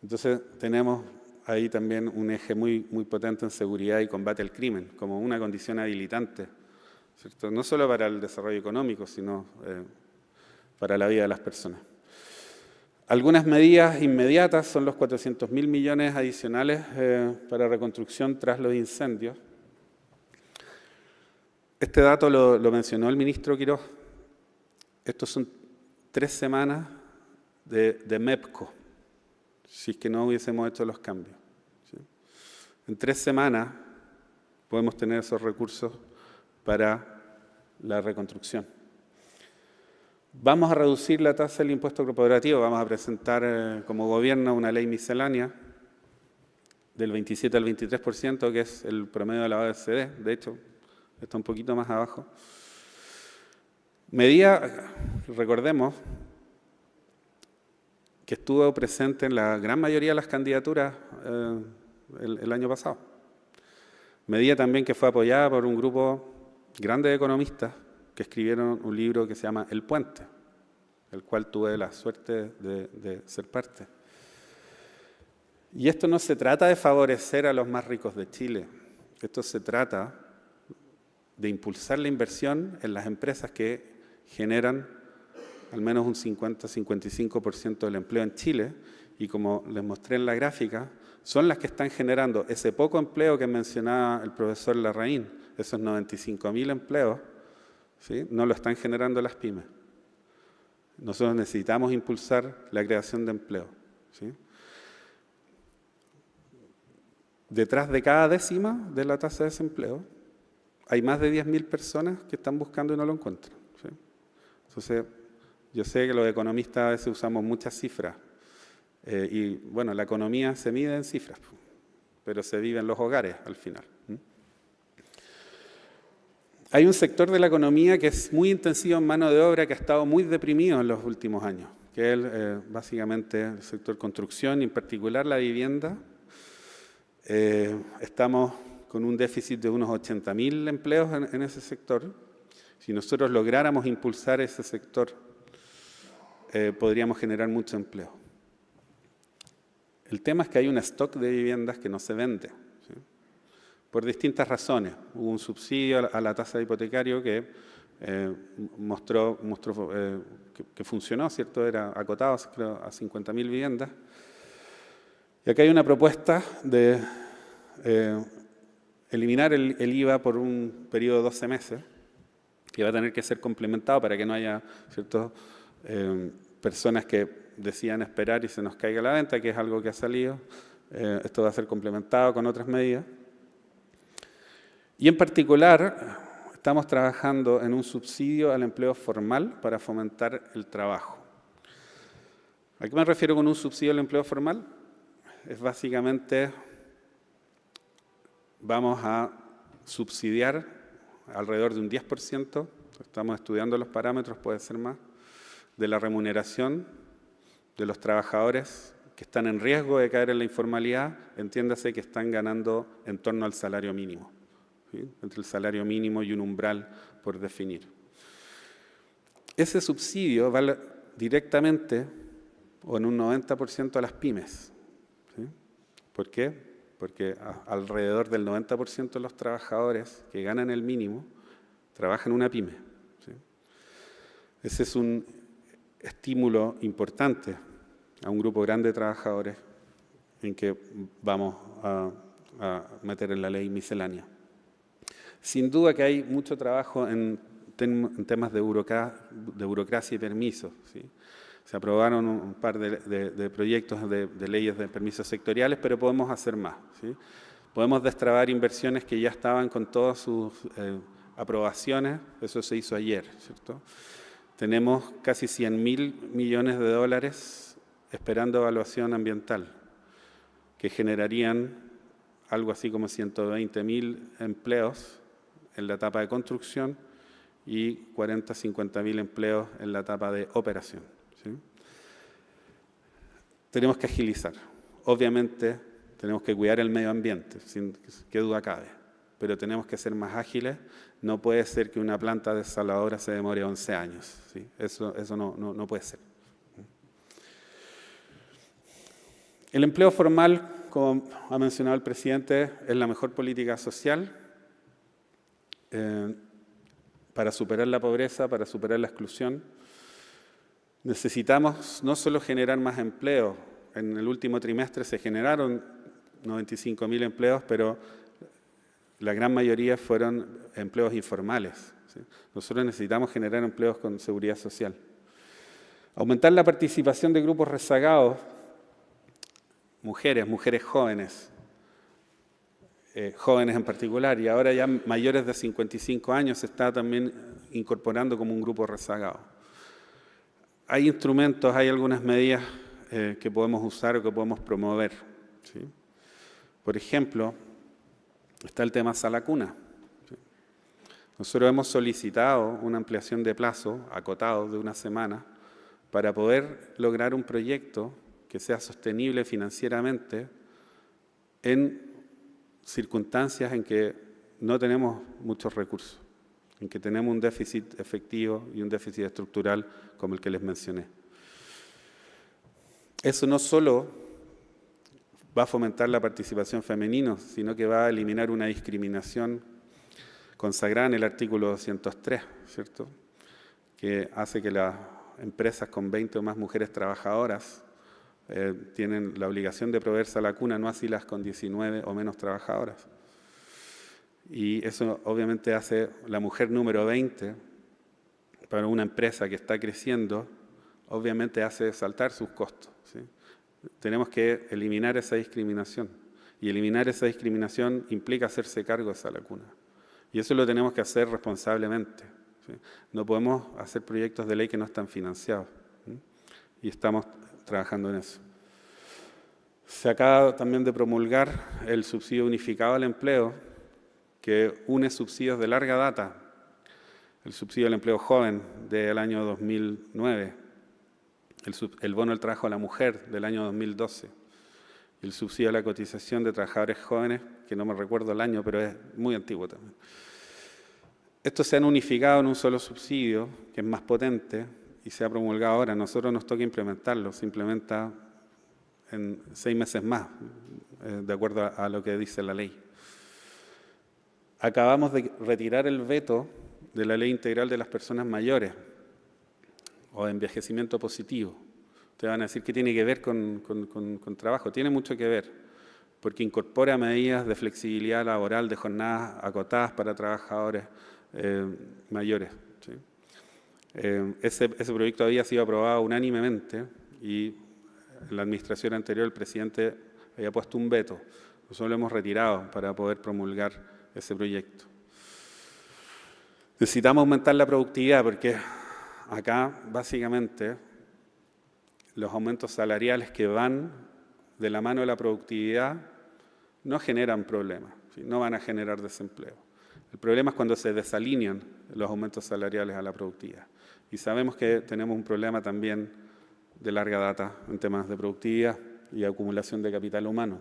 Entonces, tenemos ahí también un eje muy, muy potente en seguridad y combate al crimen, como una condición habilitante, ¿cierto? No solo para el desarrollo económico, sino para la vida de las personas. Algunas medidas inmediatas son los 400.000 millones adicionales para reconstrucción tras los incendios. Este dato lo mencionó el ministro Quiroz. Estos son 3 semanas de MEPCO, si es que no hubiésemos hecho los cambios, ¿sí? En 3 semanas podemos tener esos recursos para la reconstrucción. Vamos a reducir la tasa del impuesto corporativo, vamos a presentar como gobierno una ley miscelánea del 27 al 23%, que es el promedio de la OECD, de hecho, está un poquito más abajo. Medida, recordemos, que estuvo presente en la gran mayoría de las candidaturas el año pasado. Medida también que fue apoyada por un grupo grande de economistas que escribieron un libro que se llama El Puente, el cual tuve la suerte de ser parte. Y esto no se trata de favorecer a los más ricos de Chile, esto se trata de impulsar la inversión en las empresas que generan al menos un 50-55% del empleo en Chile, y como les mostré en la gráfica, son las que están generando ese poco empleo que mencionaba el profesor Larraín, esos 95.000 empleos, ¿sí? No lo están generando las pymes. Nosotros necesitamos impulsar la creación de empleo, ¿sí? Detrás de cada décima de la tasa de desempleo hay más de 10.000 personas que están buscando y no lo encuentran, ¿sí? Entonces, Yo sé que los economistas a veces usamos muchas cifras, y bueno, la economía se mide en cifras, pero se vive en los hogares al final. Hay un sector de la economía que es muy intensivo en mano de obra, que ha estado muy deprimido en los últimos años, que es básicamente el sector construcción y en particular la vivienda. Estamos con un déficit de unos 80.000 empleos en ese sector. Si nosotros lográramos impulsar ese sector, podríamos generar mucho empleo. El tema es que hay un stock de viviendas que no se vende, ¿sí? Por distintas razones. Hubo un subsidio a la tasa de hipotecario que mostró que funcionó, ¿cierto? Era acotado, creo, a 50.000 viviendas. Y acá hay una propuesta de eliminar el IVA por un periodo de 12 meses, que va a tener que ser complementado para que no haya, ¿cierto?, personas que decidan esperar y se nos caiga la venta, que es algo que ha salido. Esto va a ser complementado con otras medidas. Y en particular, estamos trabajando en un subsidio al empleo formal para fomentar el trabajo. ¿A qué me refiero con un subsidio al empleo formal? Es básicamente, vamos a subsidiar alrededor de un 10%, estamos estudiando los parámetros, puede ser más, de la remuneración de los trabajadores que están en riesgo de caer en la informalidad, entiéndase que están ganando en torno al salario mínimo, ¿sí? Entre el salario mínimo y un umbral por definir. Ese subsidio va directamente o en un 90% a las pymes, ¿sí? ¿Por qué? Porque alrededor del 90% de los trabajadores que ganan el mínimo trabajan en una pyme, ¿sí? Ese es un estímulo importante a un grupo grande de trabajadores en que vamos a meter en la ley miscelánea. Sin duda que hay mucho trabajo en temas de burocracia y permisos, ¿sí? Se aprobaron un par de proyectos de leyes de permisos sectoriales, pero podemos hacer más, ¿sí? Podemos destrabar inversiones que ya estaban con todas sus aprobaciones, eso se hizo ayer, ¿cierto? Tenemos casi 100.000 millones de dólares esperando evaluación ambiental, que generarían algo así como 120.000 empleos en la etapa de construcción y 50.000 empleos en la etapa de operación, ¿sí? Tenemos que agilizar. Obviamente tenemos que cuidar el medio ambiente, sin qué duda cabe, pero tenemos que ser más ágiles. No puede ser que una planta desaladora se demore 11 años, ¿sí? Eso no puede ser. El empleo formal, como ha mencionado el presidente, es la mejor política social para superar la pobreza, para superar la exclusión. Necesitamos no solo generar más empleo. En el último trimestre se generaron 95.000 empleos, pero la gran mayoría fueron empleos informales, ¿sí? Nosotros necesitamos generar empleos con seguridad social. Aumentar la participación de grupos rezagados, mujeres jóvenes, jóvenes en particular, y ahora ya mayores de 55 años se está también incorporando como un grupo rezagado. Hay instrumentos, hay algunas medidas que podemos usar o que podemos promover, ¿sí? Por ejemplo, está el tema Sala Cuna, ¿sí? Nosotros hemos solicitado una ampliación de plazo acotado de una semana para poder lograr un proyecto que sea sostenible financieramente en circunstancias en que no tenemos muchos recursos, en que tenemos un déficit efectivo y un déficit estructural como el que les mencioné. Eso no solo va a fomentar la participación femenina, sino que va a eliminar una discriminación consagrada en el artículo 203, ¿cierto?, que hace que las empresas con 20 o más mujeres trabajadoras tienen la obligación de proveerse a la cuna, no así las con 19 o menos trabajadoras. Y eso obviamente hace la mujer número 20 para una empresa que está creciendo, obviamente hace saltar sus costos, ¿sí? Tenemos que eliminar esa discriminación. Y eliminar esa discriminación implica hacerse cargo de esa lacuna. Y eso lo tenemos que hacer responsablemente, ¿sí? No podemos hacer proyectos de ley que no están financiados, ¿sí? Y estamos trabajando en eso. Se acaba también de promulgar el subsidio unificado al empleo, que une subsidios de larga data. El subsidio al empleo joven del año 2009, el bono del trabajo a la mujer del año 2012, el subsidio a la cotización de trabajadores jóvenes, que no me recuerdo el año, pero es muy antiguo también. Estos se han unificado en un solo subsidio, que es más potente, y se ha promulgado ahora. A nosotros nos toca implementarlo, se implementa en 6 meses más, de acuerdo a lo que dice la ley. Acabamos de retirar el veto de la Ley Integral de las Personas Mayores, o de envejecimiento positivo. Ustedes van a decir, ¿qué tiene que ver con trabajo? Tiene mucho que ver, porque incorpora medidas de flexibilidad laboral, de jornadas acotadas para trabajadores mayores, ¿sí? Ese proyecto había sido aprobado unánimemente y en la administración anterior el presidente había puesto un veto. Nosotros lo hemos retirado para poder promulgar ese proyecto. Necesitamos aumentar la productividad porque acá, básicamente, los aumentos salariales que van de la mano de la productividad no generan problemas, ¿sí? No van a generar desempleo. El problema es cuando se desalinean los aumentos salariales a la productividad. Y sabemos que tenemos un problema también de larga data en temas de productividad y acumulación de capital humano.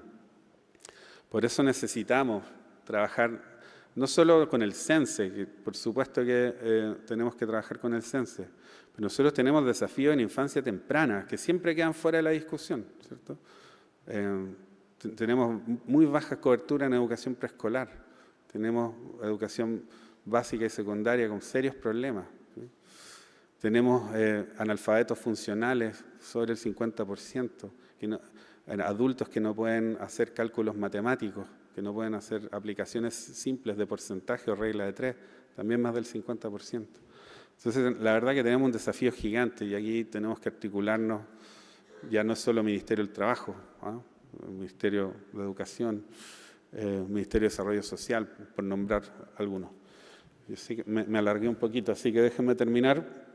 Por eso necesitamos trabajar no solo con el CENSE, que por supuesto que tenemos que trabajar con el CENSE, pero nosotros tenemos desafíos en infancia temprana, que siempre quedan fuera de la discusión, ¿cierto? Tenemos muy baja cobertura en educación preescolar, tenemos educación básica y secundaria con serios problemas, ¿sí? Tenemos analfabetos funcionales sobre el 50%, adultos que no pueden hacer cálculos matemáticos, que no pueden hacer aplicaciones simples de porcentaje o regla de 3, también más del 50%. Entonces, la verdad que tenemos un desafío gigante y aquí tenemos que articularnos, ya no solo el Ministerio del Trabajo, el Ministerio de Educación, el Ministerio de Desarrollo Social, por nombrar algunos. Yo sí que me alargué un poquito, así que déjenme terminar.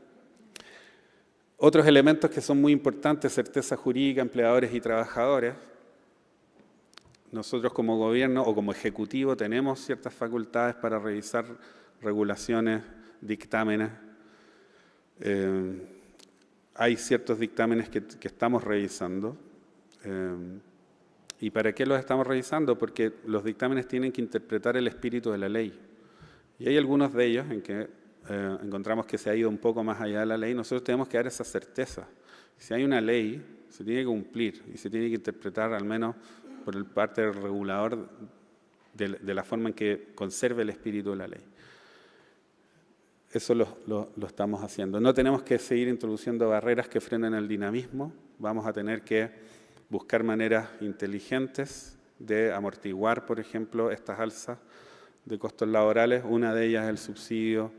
Otros elementos que son muy importantes, certeza jurídica, empleadores y trabajadores. Nosotros como gobierno o como ejecutivo tenemos ciertas facultades para revisar regulaciones, dictámenes. Hay ciertos dictámenes que estamos revisando. ¿Y para qué los estamos revisando? Porque los dictámenes tienen que interpretar el espíritu de la ley. Y hay algunos de ellos en que encontramos que se ha ido un poco más allá de la ley. Nosotros tenemos que dar esa certeza. Si hay una ley, se tiene que cumplir y se tiene que interpretar al menos por el parte del regulador de la forma en que conserve el espíritu de la ley. Eso lo estamos haciendo. No tenemos que seguir introduciendo barreras que frenen el dinamismo. Vamos a tener que buscar maneras inteligentes de amortiguar, por ejemplo, estas alzas de costos laborales. Una de ellas es el subsidio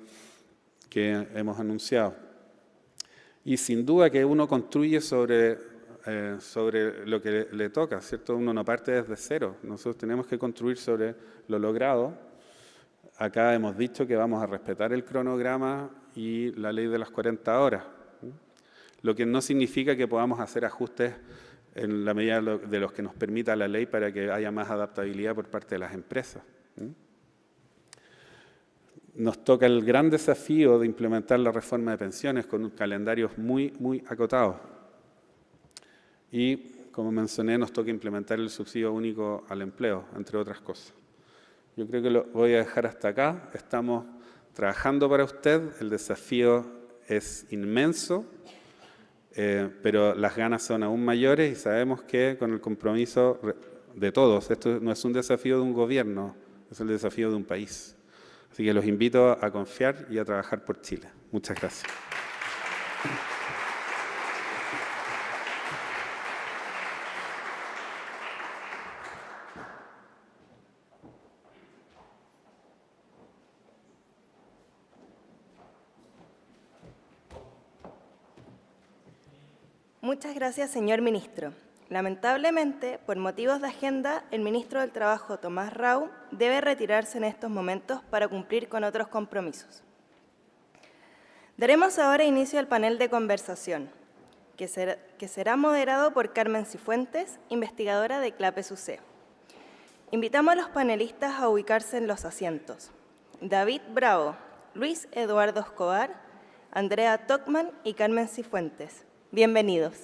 que hemos anunciado. Y sin duda que uno construye sobre lo que le toca, ¿cierto? Uno no parte desde cero. Nosotros tenemos que construir sobre lo logrado. Acá hemos dicho que vamos a respetar el cronograma y la ley de las 40 horas, lo que no significa que podamos hacer ajustes en la medida de los que nos permita la ley para que haya más adaptabilidad por parte de las empresas. Nos toca el gran desafío de implementar la reforma de pensiones con calendarios muy acotados. Y, como mencioné, nos toca implementar el subsidio único al empleo, entre otras cosas. Yo creo que lo voy a dejar hasta acá. Estamos trabajando para usted. El desafío es inmenso, pero las ganas son aún mayores y sabemos que con el compromiso de todos, esto no es un desafío de un gobierno, es el desafío de un país. Así que los invito a confiar y a trabajar por Chile. Muchas gracias. Muchas gracias, señor ministro. Lamentablemente, por motivos de agenda, el ministro del Trabajo, Tomás Rau, debe retirarse en estos momentos para cumplir con otros compromisos. Daremos ahora inicio al panel de conversación, que será moderado por Carmen Cifuentes, investigadora de CLAPES UC. Invitamos a los panelistas a ubicarse en los asientos. David Bravo, Luis Eduardo Escobar, Andrea Tocman y Carmen Cifuentes. Bienvenidos.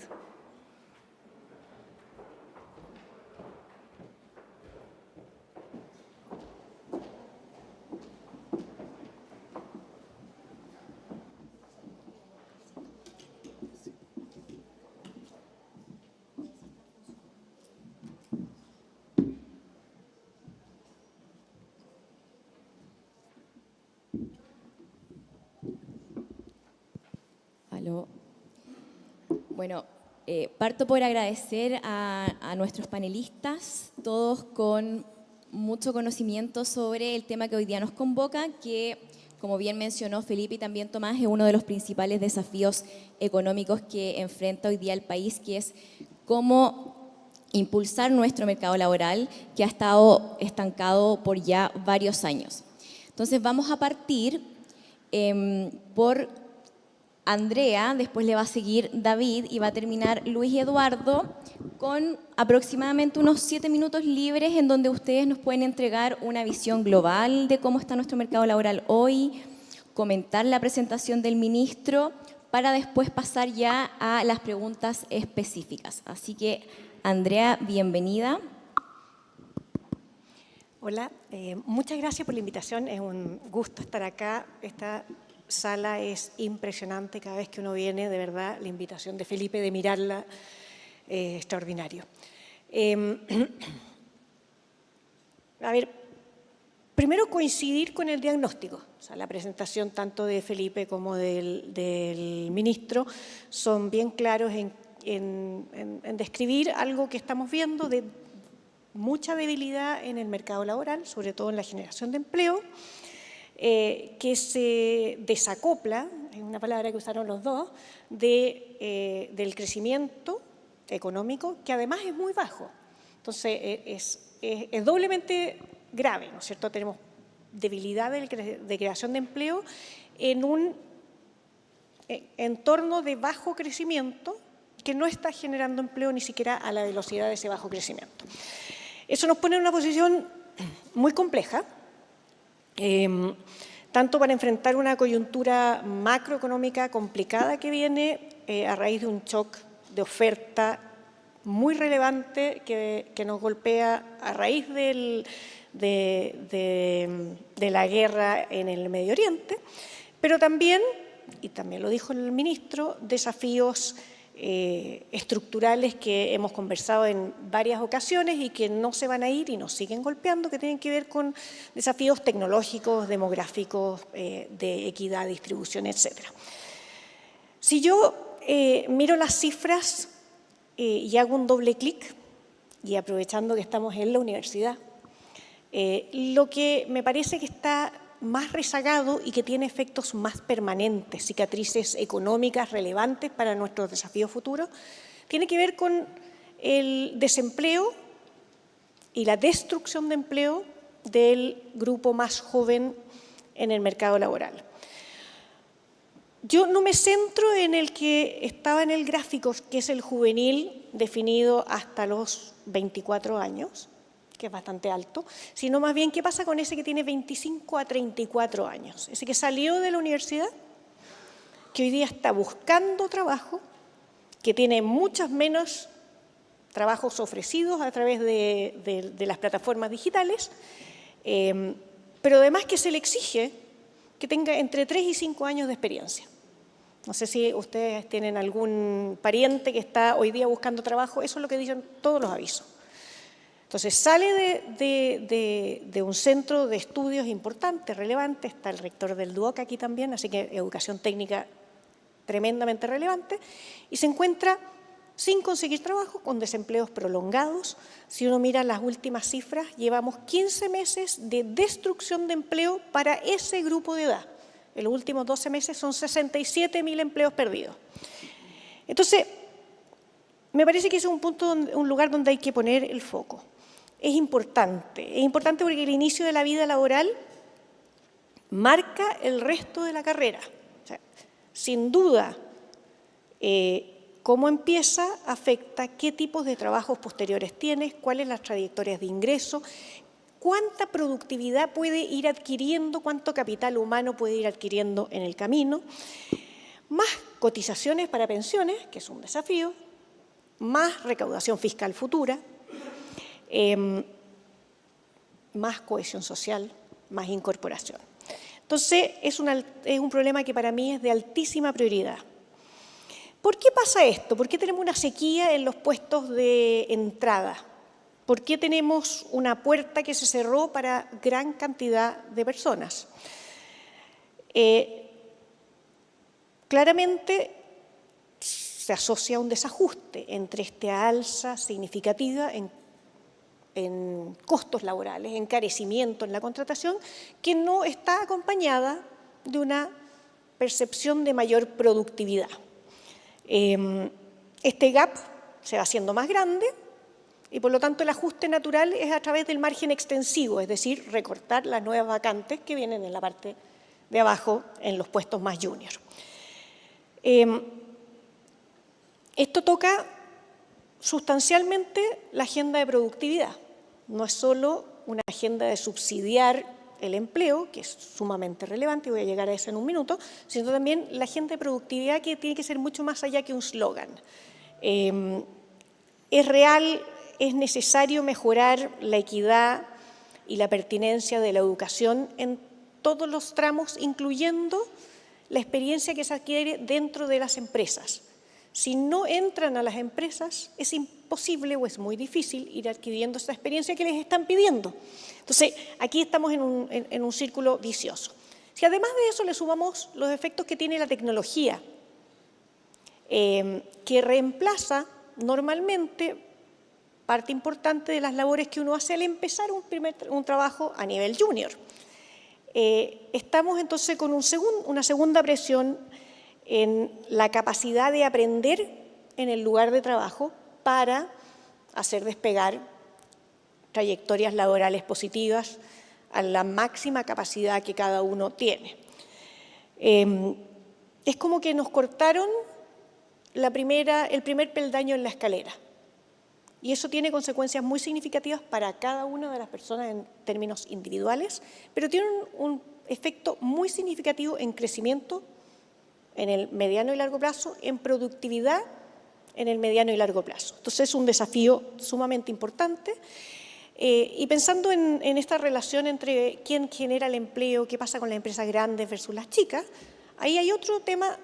Aló. Bueno, parto por agradecer a nuestros panelistas, todos con mucho conocimiento sobre el tema que hoy día nos convoca, que, como bien mencionó Felipe y también Tomás, es uno de los principales desafíos económicos que enfrenta hoy día el país, que es cómo impulsar nuestro mercado laboral, que ha estado estancado por ya varios años. Entonces, vamos a partir por Andrea, después le va a seguir David y va a terminar Luis Eduardo con aproximadamente unos 7 minutos libres en donde ustedes nos pueden entregar una visión global de cómo está nuestro mercado laboral hoy, comentar la presentación del ministro para después pasar ya a las preguntas específicas. Así que, Andrea, bienvenida. Hola, muchas gracias por la invitación. Es un gusto estar acá. Esta sala es impresionante cada vez que uno viene, de verdad, la invitación de Felipe de mirarla, extraordinario. A ver, primero coincidir con el diagnóstico. O sea, la presentación tanto de Felipe como del ministro son bien claros en describir algo que estamos viendo de mucha debilidad en el mercado laboral, sobre todo en la generación de empleo, que se desacopla, es una palabra que usaron los dos, del crecimiento económico, que además es muy bajo. Entonces, es doblemente grave, ¿no es cierto? Tenemos debilidad de creación de empleo en un entorno de bajo crecimiento que no está generando empleo ni siquiera a la velocidad de ese bajo crecimiento. Eso nos pone en una posición muy compleja, tanto para enfrentar una coyuntura macroeconómica complicada que viene a raíz de un shock de oferta muy relevante que nos golpea a raíz de la guerra en el Medio Oriente, pero también, y también lo dijo el ministro, desafíos estructurales que hemos conversado en varias ocasiones y que no se van a ir y nos siguen golpeando, que tienen que ver con desafíos tecnológicos, demográficos, de equidad, distribución, etc. Si yo miro las cifras y hago un doble clic, y aprovechando que estamos en la universidad, lo que me parece que está más rezagado y que tiene efectos más permanentes, cicatrices económicas relevantes para nuestros desafíos futuros, tiene que ver con el desempleo y la destrucción de empleo del grupo más joven en el mercado laboral. Yo no me centro en el que estaba en el gráfico, que es el juvenil definido hasta los 24 años, que es bastante alto, sino más bien qué pasa con ese que tiene 25 a 34 años, ese que salió de la universidad, que hoy día está buscando trabajo, que tiene muchos menos trabajos ofrecidos a través de las plataformas digitales, pero además que se le exige que tenga entre 3 y 5 años de experiencia. No sé si ustedes tienen algún pariente que está hoy día buscando trabajo, eso es lo que dicen todos los avisos. Entonces, sale de un centro de estudios importante, relevante, está el rector del DUOC aquí también, así que educación técnica tremendamente relevante, y se encuentra sin conseguir trabajo, con desempleos prolongados. Si uno mira las últimas cifras, llevamos 15 meses de destrucción de empleo para ese grupo de edad. En los últimos 12 meses son 67.000 empleos perdidos. Entonces, me parece que ese es un lugar donde hay que poner el foco. Es importante porque el inicio de la vida laboral marca el resto de la carrera. O sea, sin duda, cómo empieza, afecta qué tipos de trabajos posteriores tienes, cuáles las trayectorias de ingreso, cuánta productividad puede ir adquiriendo, cuánto capital humano puede ir adquiriendo en el camino, más cotizaciones para pensiones, que es un desafío, más recaudación fiscal futura, más cohesión social, más incorporación. Entonces, es un problema que para mí es de altísima prioridad. ¿Por qué pasa esto? ¿Por qué tenemos una sequía en los puestos de entrada? ¿Por qué tenemos una puerta que se cerró para gran cantidad de personas? Claramente se asocia un desajuste entre esta alza significativa en costos laborales, encarecimiento en la contratación, que no está acompañada de una percepción de mayor productividad. Este gap se va haciendo más grande y por lo tanto el ajuste natural es a través del margen extensivo, es decir, recortar las nuevas vacantes que vienen en la parte de abajo en los puestos más junior. Esto toca sustancialmente la agenda de productividad. No es solo una agenda de subsidiar el empleo, que es sumamente relevante, y voy a llegar a eso en un minuto, sino también la agenda de productividad que tiene que ser mucho más allá que un slogan. Es real, es necesario mejorar la equidad y la pertinencia de la educación en todos los tramos, incluyendo la experiencia que se adquiere dentro de las empresas. Si no entran a las empresas, es imposible o es muy difícil ir adquiriendo esa experiencia que les están pidiendo. Entonces, aquí estamos en un círculo vicioso. Si además de eso le sumamos los efectos que tiene la tecnología, que reemplaza normalmente parte importante de las labores que uno hace al empezar un trabajo a nivel junior. Estamos entonces con una segunda presión en la capacidad de aprender en el lugar de trabajo para hacer despegar trayectorias laborales positivas a la máxima capacidad que cada uno tiene. Es como que nos cortaron el primer peldaño en la escalera. Y eso tiene consecuencias muy significativas para cada una de las personas en términos individuales, pero tiene un efecto muy significativo en crecimiento en el mediano y largo plazo, en productividad en el mediano y largo plazo. Entonces es un desafío sumamente importante. Y pensando en esta relación entre quién genera el empleo, qué pasa con las empresas grandes versus las chicas, ahí hay otro tema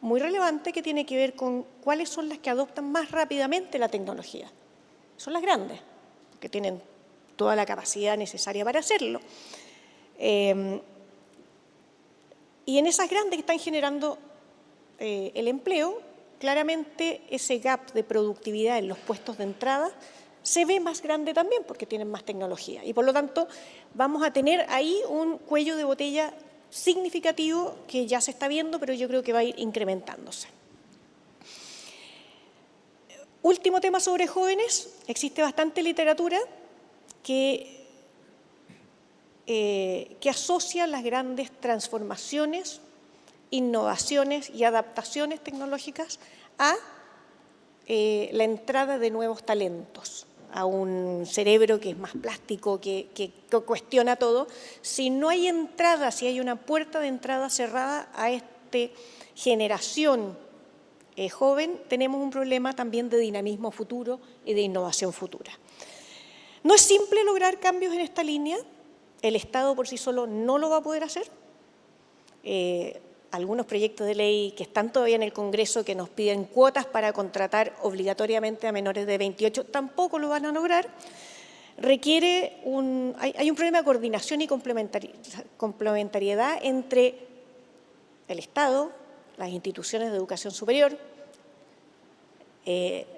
muy relevante que tiene que ver con cuáles son las que adoptan más rápidamente la tecnología. Son las grandes, que tienen toda la capacidad necesaria para hacerlo. Y en esas grandes que están generando el empleo, claramente ese gap de productividad en los puestos de entrada se ve más grande también porque tienen más tecnología. Y por lo tanto vamos a tener ahí un cuello de botella significativo que ya se está viendo, pero yo creo que va a ir incrementándose. Último tema sobre jóvenes. Existe bastante literatura que asocia las grandes transformaciones, innovaciones y adaptaciones tecnológicas a la entrada de nuevos talentos, a un cerebro que es más plástico, que cuestiona todo. Si no hay entrada, si hay una puerta de entrada cerrada a esta generación joven, tenemos un problema también de dinamismo futuro y de innovación futura. No es simple lograr cambios en esta línea. El Estado por sí solo no lo va a poder hacer. Algunos proyectos de ley que están todavía en el Congreso que nos piden cuotas para contratar obligatoriamente a menores de 28 tampoco lo van a lograr. Hay un problema de coordinación y complementariedad entre el Estado, las instituciones de educación superior,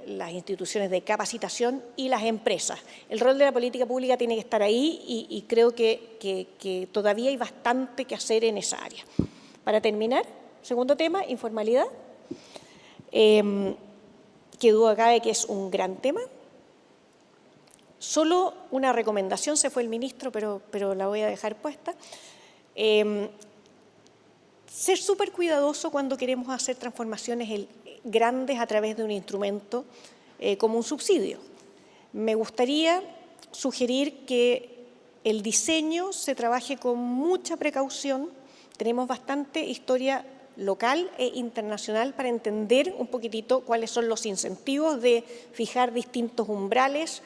las instituciones de capacitación y las empresas. El rol de la política pública tiene que estar ahí y creo que todavía hay bastante que hacer en esa área. Para terminar, segundo tema, informalidad, que duda cabe que es un gran tema. Solo una recomendación, se fue el ministro, pero la voy a dejar puesta. ser súper cuidadoso cuando queremos hacer transformaciones grandes a través de un instrumento como un subsidio. Me gustaría sugerir que el diseño se trabaje con mucha precaución. Tenemos bastante historia local e internacional para entender un poquitito cuáles son los incentivos de fijar distintos umbrales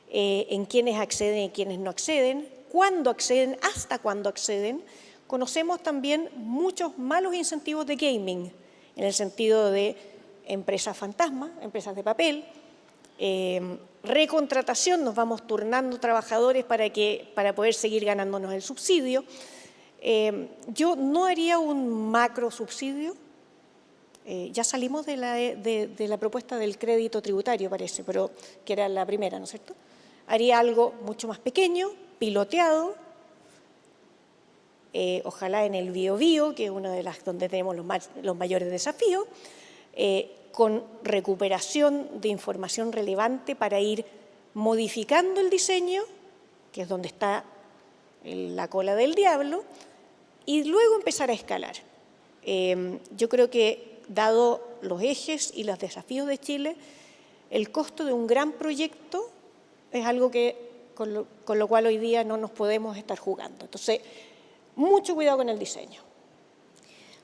en quienes acceden y quienes no acceden, cuándo acceden, hasta cuándo acceden. Conocemos también muchos malos incentivos de gaming, en el sentido de empresas fantasma, empresas de papel, recontratación, nos vamos turnando trabajadores para poder seguir ganándonos el subsidio. Yo no haría un macro subsidio, ya salimos de la propuesta del crédito tributario, parece, pero que era la primera, ¿no es cierto? Haría algo mucho más pequeño, piloteado, ojalá en el Biobío, que es una de las donde tenemos los mayores desafíos, con recuperación de información relevante para ir modificando el diseño, que es donde está la cola del diablo, y luego empezar a escalar. Yo creo que, dado los ejes y los desafíos de Chile, el costo de un gran proyecto es algo con lo cual hoy día no nos podemos estar jugando. Entonces, mucho cuidado con el diseño.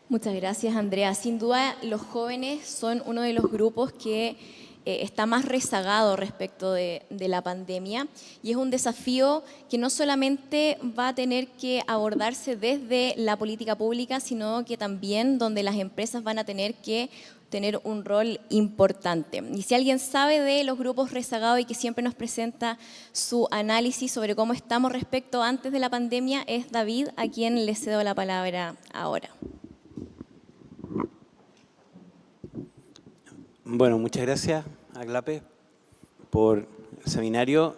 Muchas gracias, Andrea. Sin duda, los jóvenes son uno de los grupos que está más rezagado respecto de la pandemia, y es un desafío que no solamente va a tener que abordarse desde la política pública, sino que también donde las empresas van a tener que tener un rol importante. Y si alguien sabe de los grupos rezagados y que siempre nos presenta su análisis sobre cómo estamos respecto antes de la pandemia, es David, a quien le cedo la palabra ahora. Bueno, muchas gracias a CLAPE por el seminario,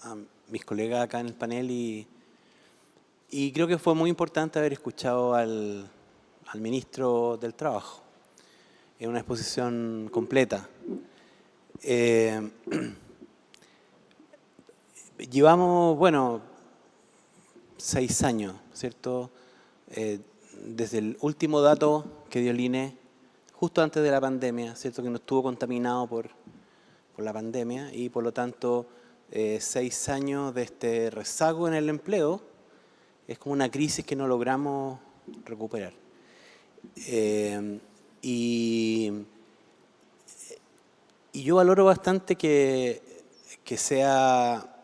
a mis colegas acá en el panel, y creo que fue muy importante haber escuchado al ministro del Trabajo en una exposición completa. Llevamos, bueno, 6 años, ¿cierto? Desde el último dato que dio el INE, justo antes de la pandemia, ¿cierto? Que no estuvo contaminado por la pandemia, y por lo tanto 6 años de este rezago en el empleo es como una crisis que no logramos recuperar. Y yo valoro bastante que sea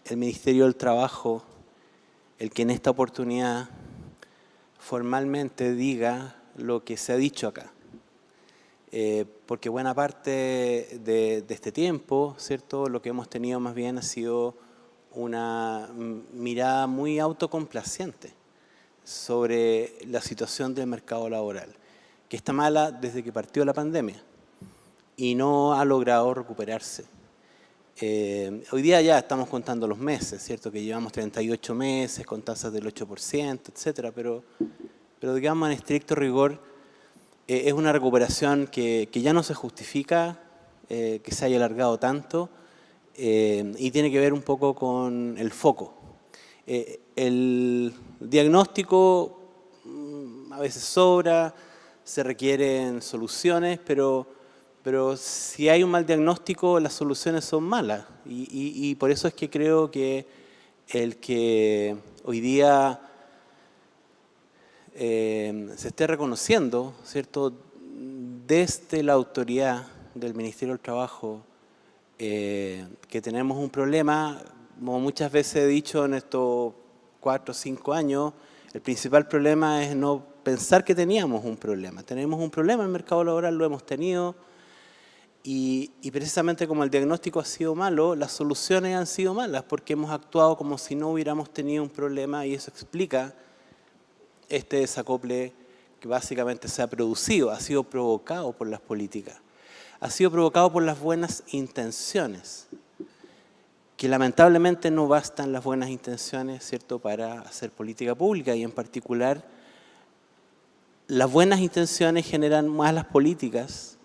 el Ministerio del Trabajo el que en esta oportunidad formalmente diga lo que se ha dicho acá. Porque buena parte de este tiempo, ¿cierto?, lo que hemos tenido más bien ha sido una mirada muy autocomplaciente sobre la situación del mercado laboral, que está mala desde que partió la pandemia y no ha logrado recuperarse. Hoy día ya estamos contando los meses, ¿cierto?, que llevamos 38 meses con tasas del 8%, etcétera, pero digamos en estricto rigor es una recuperación que ya no se justifica que se haya alargado tanto, y tiene que ver un poco con el foco. El diagnóstico a veces sobra, se requieren soluciones, pero si hay un mal diagnóstico, las soluciones son malas. Y por eso es que creo que el que hoy día se esté reconociendo, ¿cierto?, desde la autoridad del Ministerio del Trabajo, que tenemos un problema, como muchas veces he dicho en estos 4 o 5 años, el principal problema es no pensar que teníamos un problema. Tenemos un problema en el mercado laboral, lo hemos tenido, y precisamente como el diagnóstico ha sido malo, las soluciones han sido malas, porque hemos actuado como si no hubiéramos tenido un problema, y eso explica este desacople que básicamente se ha producido, ha sido provocado por las políticas, ha sido provocado por las buenas intenciones, que lamentablemente no bastan las buenas intenciones, ¿cierto?, para hacer política pública, y en particular las buenas intenciones generan malas políticas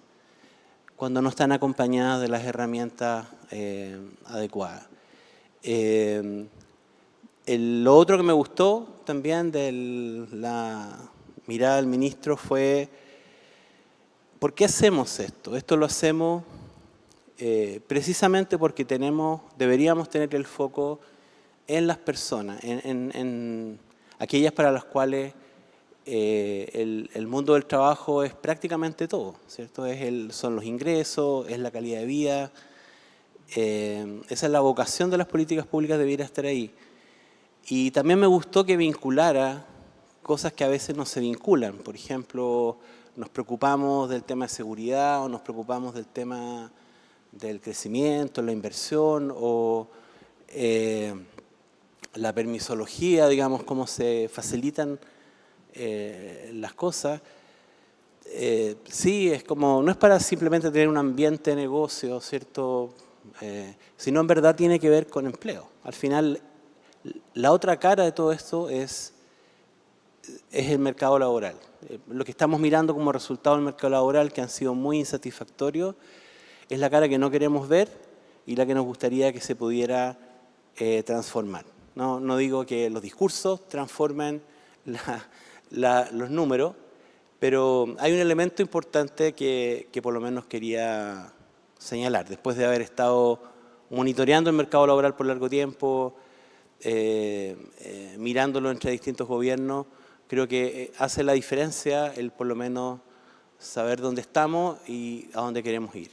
cuando no están acompañadas de las herramientas adecuadas. Lo otro que me gustó también de mirada del ministro fue, ¿por qué hacemos esto? Esto lo hacemos precisamente porque deberíamos tener el foco en las personas, en aquellas para las cuales el mundo del trabajo es prácticamente todo, ¿cierto? Son los ingresos, es la calidad de vida. Esa es la vocación de las políticas públicas, debiera estar ahí. Y también me gustó que vinculara cosas que a veces no se vinculan. Por ejemplo, nos preocupamos del tema de seguridad o nos preocupamos del tema del crecimiento, la inversión o la permisología, digamos, cómo se facilitan las cosas. Sí, es como, no es para simplemente tener un ambiente de negocio, ¿cierto? Sino en verdad tiene que ver con empleo. Al final, la otra cara de todo esto es el mercado laboral. Lo que estamos mirando como resultado del mercado laboral, que han sido muy insatisfactorios, es la cara que no queremos ver y la que nos gustaría que se pudiera transformar. No digo que los discursos transformen los números, pero hay un elemento importante que por lo menos quería señalar. Después de haber estado monitoreando el mercado laboral por largo tiempo, mirándolo entre distintos gobiernos, creo que hace la diferencia el por lo menos saber dónde estamos y a dónde queremos ir.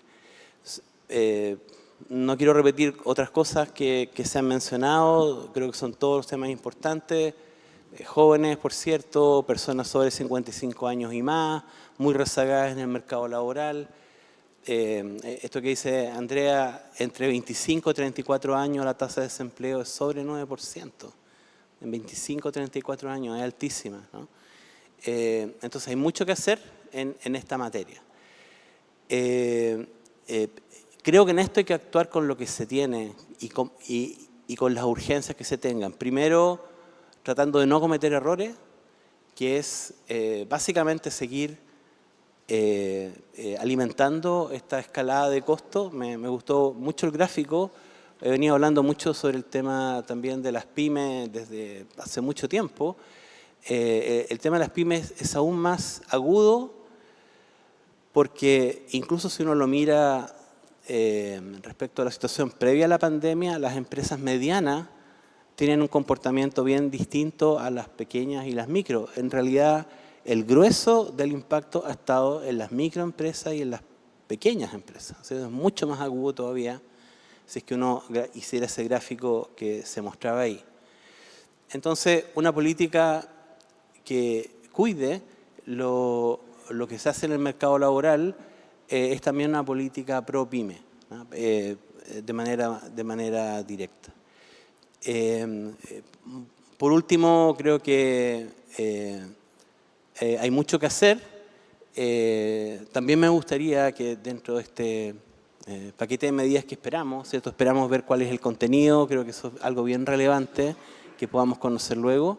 No quiero repetir otras cosas que se han mencionado, creo que son todos los temas importantes. Jóvenes, por cierto, personas sobre 55 años y más, muy rezagadas en el mercado laboral. Esto que dice Andrea, entre 25 y 34 años la tasa de desempleo es sobre 9%. En 25 y 34 años es altísima, ¿no? Entonces hay mucho que hacer en esta materia. Creo que en esto hay que actuar con lo que se tiene y con las urgencias que se tengan. Primero, tratando de no cometer errores, que es básicamente seguir alimentando esta escalada de costos. Me gustó mucho el gráfico. He venido hablando mucho sobre el tema también de las pymes desde hace mucho tiempo. El tema de las pymes es aún más agudo porque incluso si uno lo mira respecto a la situación previa a la pandemia, las empresas medianas tienen un comportamiento bien distinto a las pequeñas y las micro. En realidad, el grueso del impacto ha estado en las microempresas y en las pequeñas empresas. O sea, es mucho más agudo todavía si es que uno hiciera ese gráfico que se mostraba ahí. Entonces, una política que cuide lo que se hace en el mercado laboral es también una política pro-pyme, ¿no? de manera directa. Por último, creo que hay mucho que hacer. También me gustaría que dentro de este paquete de medidas que esperamos, ¿cierto? Esperamos ver cuál es el contenido, creo que eso es algo bien relevante que podamos conocer luego.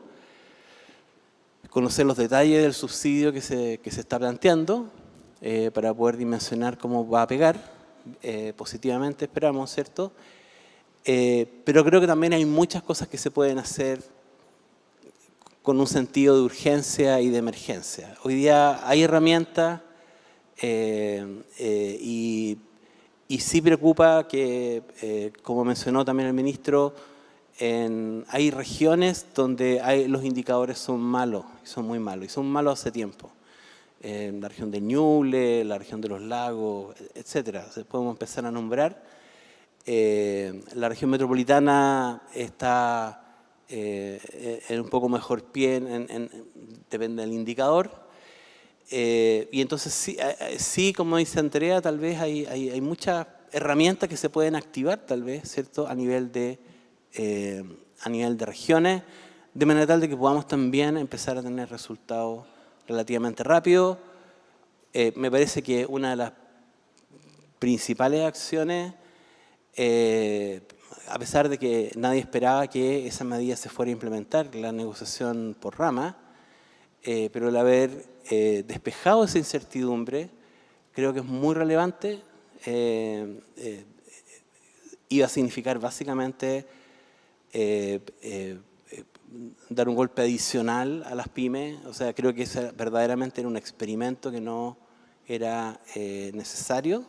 Conocer los detalles del subsidio que se está planteando para poder dimensionar cómo va a pegar positivamente, esperamos, ¿cierto? Pero creo que también hay muchas cosas que se pueden hacer con un sentido de urgencia y de emergencia. Hoy día hay herramientas y sí preocupa que, como mencionó también el ministro, hay regiones donde los indicadores son malos, son muy malos, y son malos hace tiempo. En la región de Ñuble, la región de los lagos, etcétera. Podemos empezar a nombrar. La región metropolitana está en un poco mejor pie, depende del indicador. Y entonces sí, como dice Andrea, tal vez hay muchas herramientas que se pueden activar, tal vez, ¿cierto? A nivel de regiones, de manera tal de que podamos también empezar a tener resultados relativamente rápidos. Me parece que una de las principales acciones, a pesar de que nadie esperaba que esa medida se fuera a implementar, la negociación por rama, pero el haber despejado esa incertidumbre, creo que es muy relevante. Iba a significar básicamente dar un golpe adicional a las pymes. O sea, creo que ese verdaderamente era un experimento que no era necesario.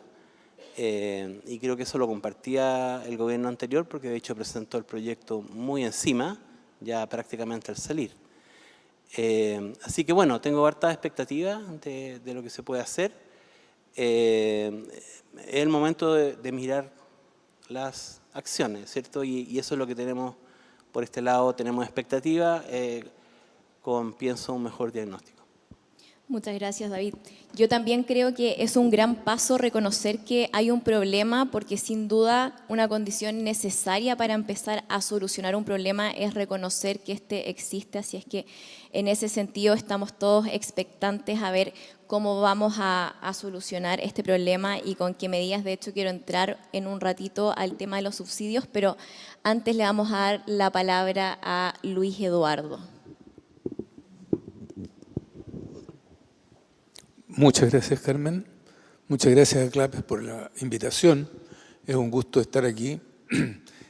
Y creo que eso lo compartía el gobierno anterior, porque de hecho presentó el proyecto muy encima, ya prácticamente al salir. Así que bueno, tengo harta expectativa de lo que se puede hacer. Es el momento de mirar las acciones, ¿cierto? Y eso es lo que tenemos por este lado, tenemos expectativa pienso, un mejor diagnóstico. Muchas gracias, David. Yo también creo que es un gran paso reconocer que hay un problema, porque sin duda una condición necesaria para empezar a solucionar un problema es reconocer que este existe, así es que en ese sentido estamos todos expectantes a ver cómo vamos a solucionar este problema y con qué medidas. De hecho, quiero entrar en un ratito al tema de los subsidios, pero antes le vamos a dar la palabra a Luis Eduardo. Muchas gracias, Carmen. Muchas gracias a CLAPES por la invitación. Es un gusto estar aquí.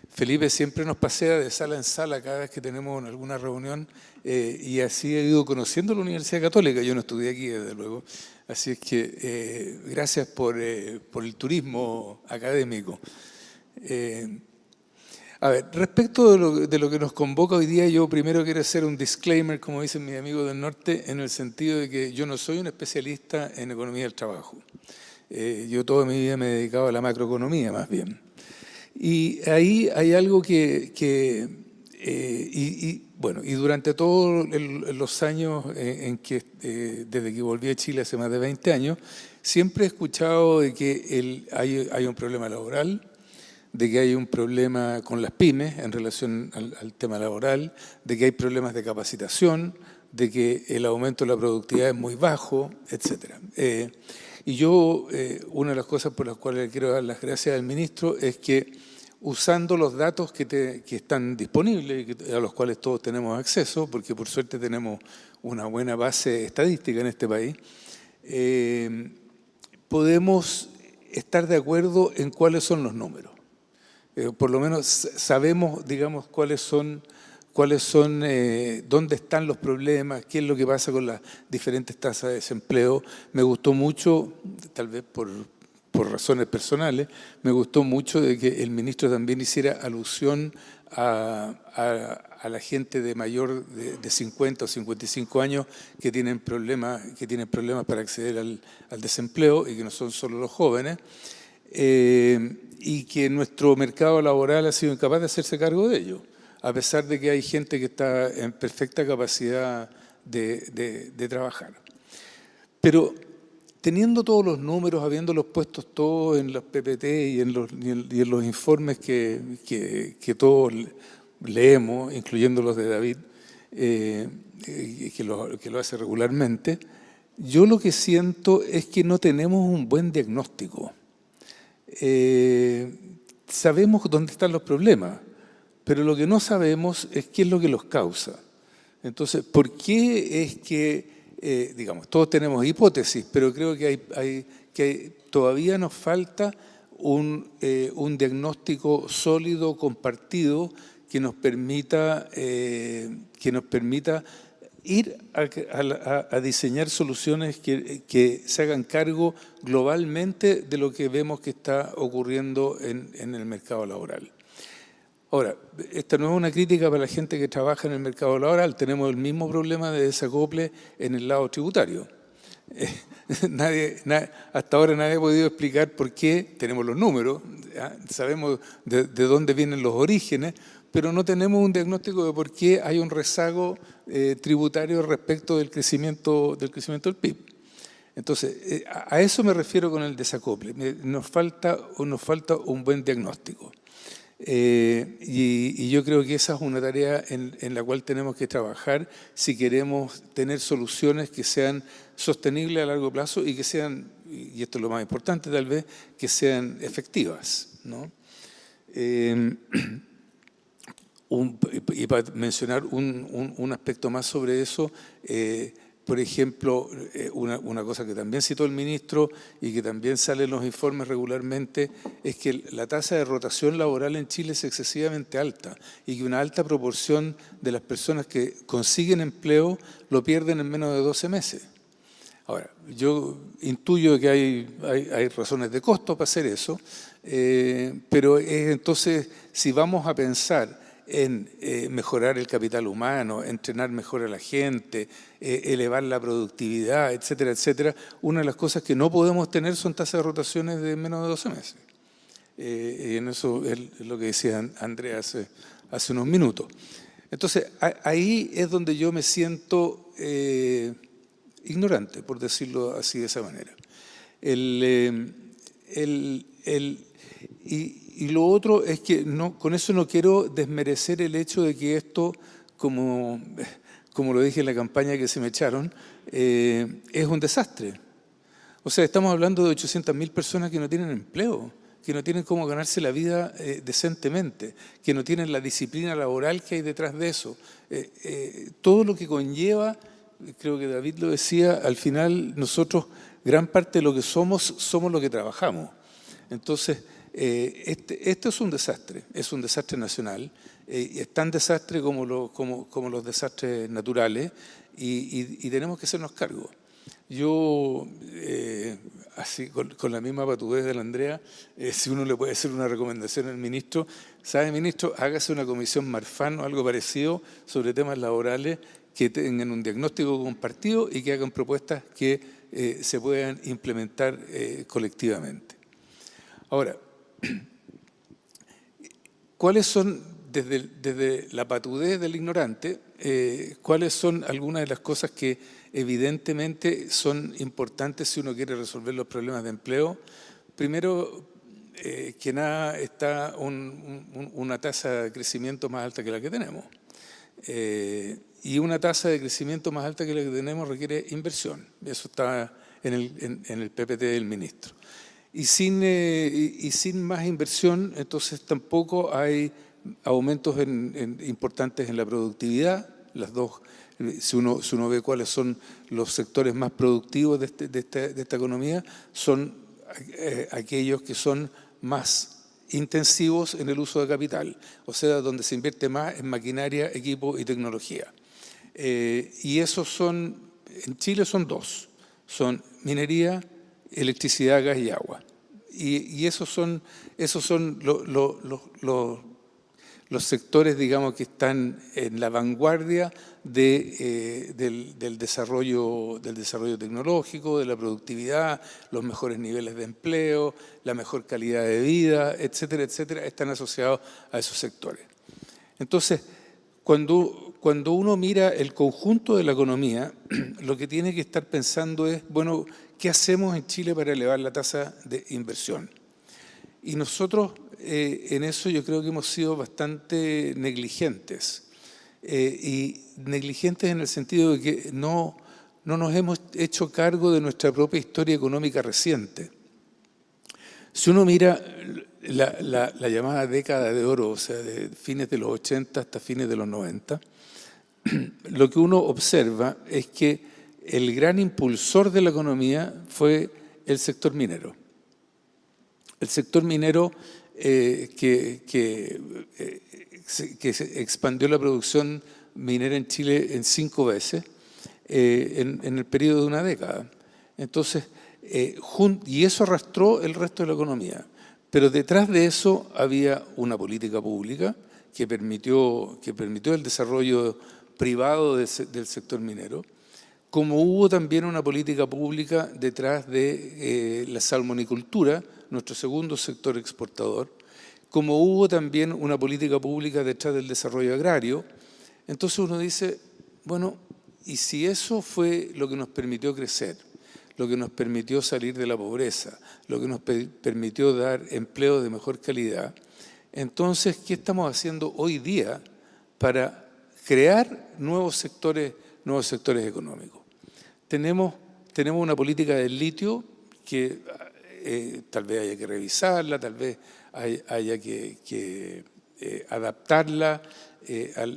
Felipe siempre nos pasea de sala en sala cada vez que tenemos alguna reunión y así he ido conociendo la Universidad Católica. Yo no estudié aquí, desde luego. Así es que gracias por el turismo académico. A ver, respecto de lo que nos convoca hoy día, yo primero quiero hacer un disclaimer, como dicen mis amigos del norte, en el sentido de que yo no soy un especialista en economía del trabajo. Yo toda mi vida me he dedicado a la macroeconomía, más bien. Y ahí hay algo bueno, y durante todos los años en que, desde que volví a Chile hace más de 20 años, siempre he escuchado de que hay un problema laboral, de que hay un problema con las pymes en relación al tema laboral, de que hay problemas de capacitación, de que el aumento de la productividad es muy bajo, etc. Y yo, una de las cosas por las cuales le quiero dar las gracias al ministro es que, usando los datos que están disponibles y a los cuales todos tenemos acceso, porque por suerte tenemos una buena base estadística en este país, podemos estar de acuerdo en cuáles son los números. Por lo menos sabemos, digamos, dónde están los problemas, qué es lo que pasa con las diferentes tasas de desempleo. Me gustó mucho, tal vez por razones personales, me gustó mucho de que el ministro también hiciera alusión a la gente de mayor de 50 o 55 años que tienen problemas para acceder al desempleo y que no son solo los jóvenes. Y que nuestro mercado laboral ha sido incapaz de hacerse cargo de ello, a pesar de que hay gente que está en perfecta capacidad de trabajar. Pero teniendo todos los números, habiéndolos puestos todos en los PPT y en los informes que todos leemos, incluyendo los de David, que lo hace regularmente, yo lo que siento es que no tenemos un buen diagnóstico. Sabemos dónde están los problemas, pero lo que no sabemos es qué es lo que los causa. Entonces, ¿por qué es que, digamos, todos tenemos hipótesis, pero creo que todavía nos falta un diagnóstico sólido, compartido, que nos permita ir a diseñar soluciones que se hagan cargo globalmente de lo que vemos que está ocurriendo en el mercado laboral. Ahora, esta no es una crítica para la gente que trabaja en el mercado laboral, tenemos el mismo problema de desacople en el lado tributario. Hasta ahora nadie ha podido explicar por qué, tenemos los números, sabemos de dónde vienen los orígenes, pero no tenemos un diagnóstico de por qué hay un rezago tributario respecto del crecimiento del PIB. Entonces, a eso me refiero con el desacople. Nos falta un buen diagnóstico. Y yo creo que esa es una tarea en la cual tenemos que trabajar si queremos tener soluciones que sean sostenibles a largo plazo y que sean, y esto es lo más importante tal vez, que sean efectivas, ¿no? Y para mencionar un aspecto más sobre eso, Por ejemplo, una cosa que también citó el ministro y que también sale en los informes regularmente es que la tasa de rotación laboral en Chile es excesivamente alta y que una alta proporción de las personas que consiguen empleo lo pierden en menos de 12 meses. Ahora, yo intuyo que hay razones de costo para hacer eso, pero entonces, si vamos a pensar en mejorar el capital humano, entrenar mejor a la gente, elevar la productividad, etcétera, etcétera, una de las cosas que no podemos tener son tasas de rotaciones de menos de 12 meses. Y en eso es lo que decía Andrea hace unos minutos. Entonces, ahí es donde yo me siento ignorante, por decirlo así de esa manera. Y lo otro es que con eso no quiero desmerecer el hecho de que esto, como lo dije en la campaña que se me echaron, es un desastre. O sea, estamos hablando de 800.000 personas que no tienen empleo, que no tienen cómo ganarse la vida decentemente, que no tienen la disciplina laboral que hay detrás de eso. Todo lo que conlleva, creo que David lo decía, al final nosotros, gran parte de lo que somos lo que trabajamos. Entonces, esto es un desastre nacional, es tan desastre como los desastres naturales y tenemos que hacernos cargo. Yo, así con la misma patudez de la Andrea, si uno le puede hacer una recomendación al ministro, ¿sabe, ministro? Hágase una comisión Marfan o algo parecido sobre temas laborales que tengan un diagnóstico compartido y que hagan propuestas que se puedan implementar colectivamente. Ahora, ¿cuáles son, desde la patudez del ignorante, cuáles son algunas de las cosas que evidentemente son importantes si uno quiere resolver los problemas de empleo? Primero, que nada, está una tasa de crecimiento más alta que la que tenemos. Y una tasa de crecimiento más alta que la que tenemos requiere inversión. Eso está en el PPT del ministro. Y sin más inversión, entonces tampoco hay aumentos importantes en la productividad. Las dos, si uno ve cuáles son los sectores más productivos de esta economía, son aquellos que son más intensivos en el uso de capital, o sea, donde se invierte más en maquinaria, equipo y tecnología. Y esos en Chile son dos, son minería, electricidad, gas y agua. Y esos son los sectores, digamos, que están en la vanguardia del desarrollo tecnológico, de la productividad, los mejores niveles de empleo, la mejor calidad de vida, etcétera, etcétera, están asociados a esos sectores. Entonces, cuando uno mira el conjunto de la economía, lo que tiene que estar pensando es, bueno, ¿qué hacemos en Chile para elevar la tasa de inversión? Y nosotros en eso yo creo que hemos sido bastante negligentes. Y negligentes en el sentido de que no nos hemos hecho cargo de nuestra propia historia económica reciente. Si uno mira la llamada década de oro, o sea, de fines de los 80 hasta fines de los 90, lo que uno observa es que el gran impulsor de la economía fue el sector minero. El sector minero que se expandió la producción minera en Chile en 5 veces en el periodo de una década. Entonces, y eso arrastró el resto de la economía. Pero detrás de eso había una política pública que permitió el desarrollo privado del sector minero, como hubo también una política pública detrás de la salmonicultura, nuestro segundo sector exportador, como hubo también una política pública detrás del desarrollo agrario. Entonces uno dice, bueno, ¿y si eso fue lo que nos permitió crecer, lo que nos permitió salir de la pobreza, lo que nos permitió dar empleo de mejor calidad? Entonces, ¿qué estamos haciendo hoy día para crear nuevos sectores económicos? Tenemos una política del litio que tal vez haya que revisarla, tal vez haya que adaptarla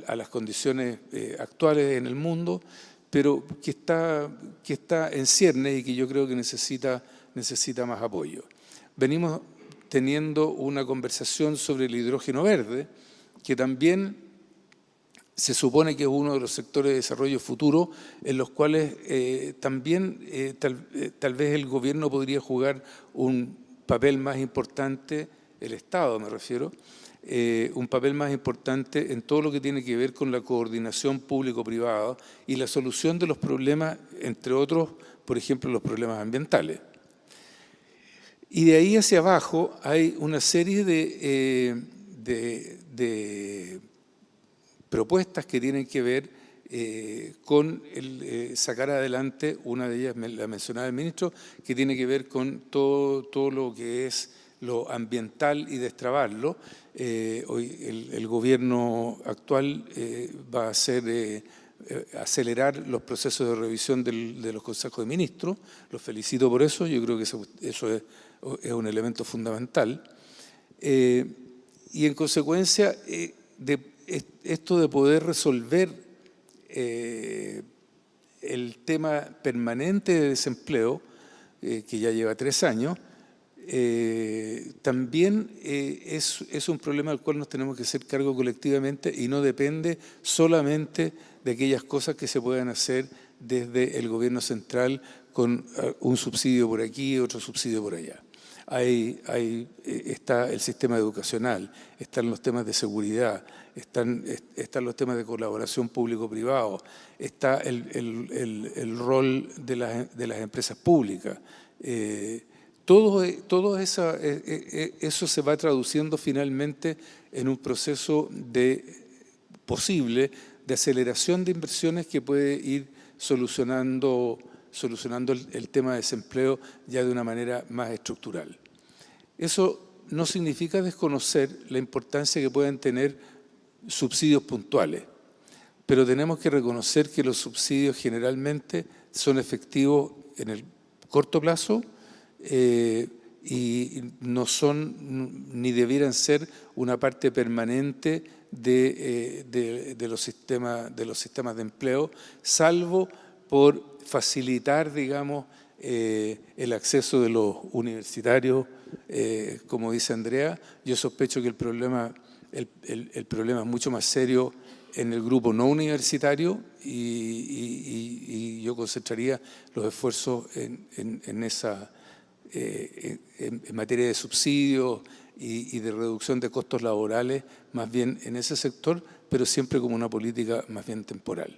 a las condiciones actuales en el mundo, pero que está en ciernes y que yo creo que necesita más apoyo. Venimos teniendo una conversación sobre el hidrógeno verde, que también se supone que es uno de los sectores de desarrollo futuro en los cuales también tal vez el gobierno podría jugar un papel más importante, el Estado me refiero, un papel más importante en todo lo que tiene que ver con la coordinación público-privada y la solución de los problemas, entre otros, por ejemplo, los problemas ambientales. Y de ahí hacia abajo hay una serie de propuestas que tienen que ver con sacar adelante, una de ellas la mencionaba el ministro, que tiene que ver con todo lo que es lo ambiental y destrabarlo. Hoy el gobierno actual va a acelerar los procesos de revisión de los consejos de ministros. Los felicito por eso, yo creo que eso es un elemento fundamental. Y en consecuencia, esto de poder resolver el tema permanente de desempleo, que ya lleva 3 años, también es un problema al cual nos tenemos que hacer cargo colectivamente y no depende solamente de aquellas cosas que se puedan hacer desde el gobierno central con un subsidio por aquí, otro subsidio por allá. Está el sistema educacional, están los temas de seguridad, están los temas de colaboración público-privado, está el rol de las empresas públicas. Todo eso se va traduciendo finalmente en un proceso posible de aceleración de inversiones que puede ir solucionando el tema de desempleo ya de una manera más estructural. Eso no significa desconocer la importancia que pueden tener subsidios puntuales, pero tenemos que reconocer que los subsidios generalmente son efectivos en el corto plazo y no son ni debieran ser una parte permanente de los sistemas de empleo, salvo por facilitar, digamos, el acceso de los universitarios, como dice Andrea. Yo sospecho que el problema es mucho más serio en el grupo no universitario y yo concentraría los esfuerzos en materia de subsidios y de reducción de costos laborales, más bien en ese sector, pero siempre como una política más bien temporal.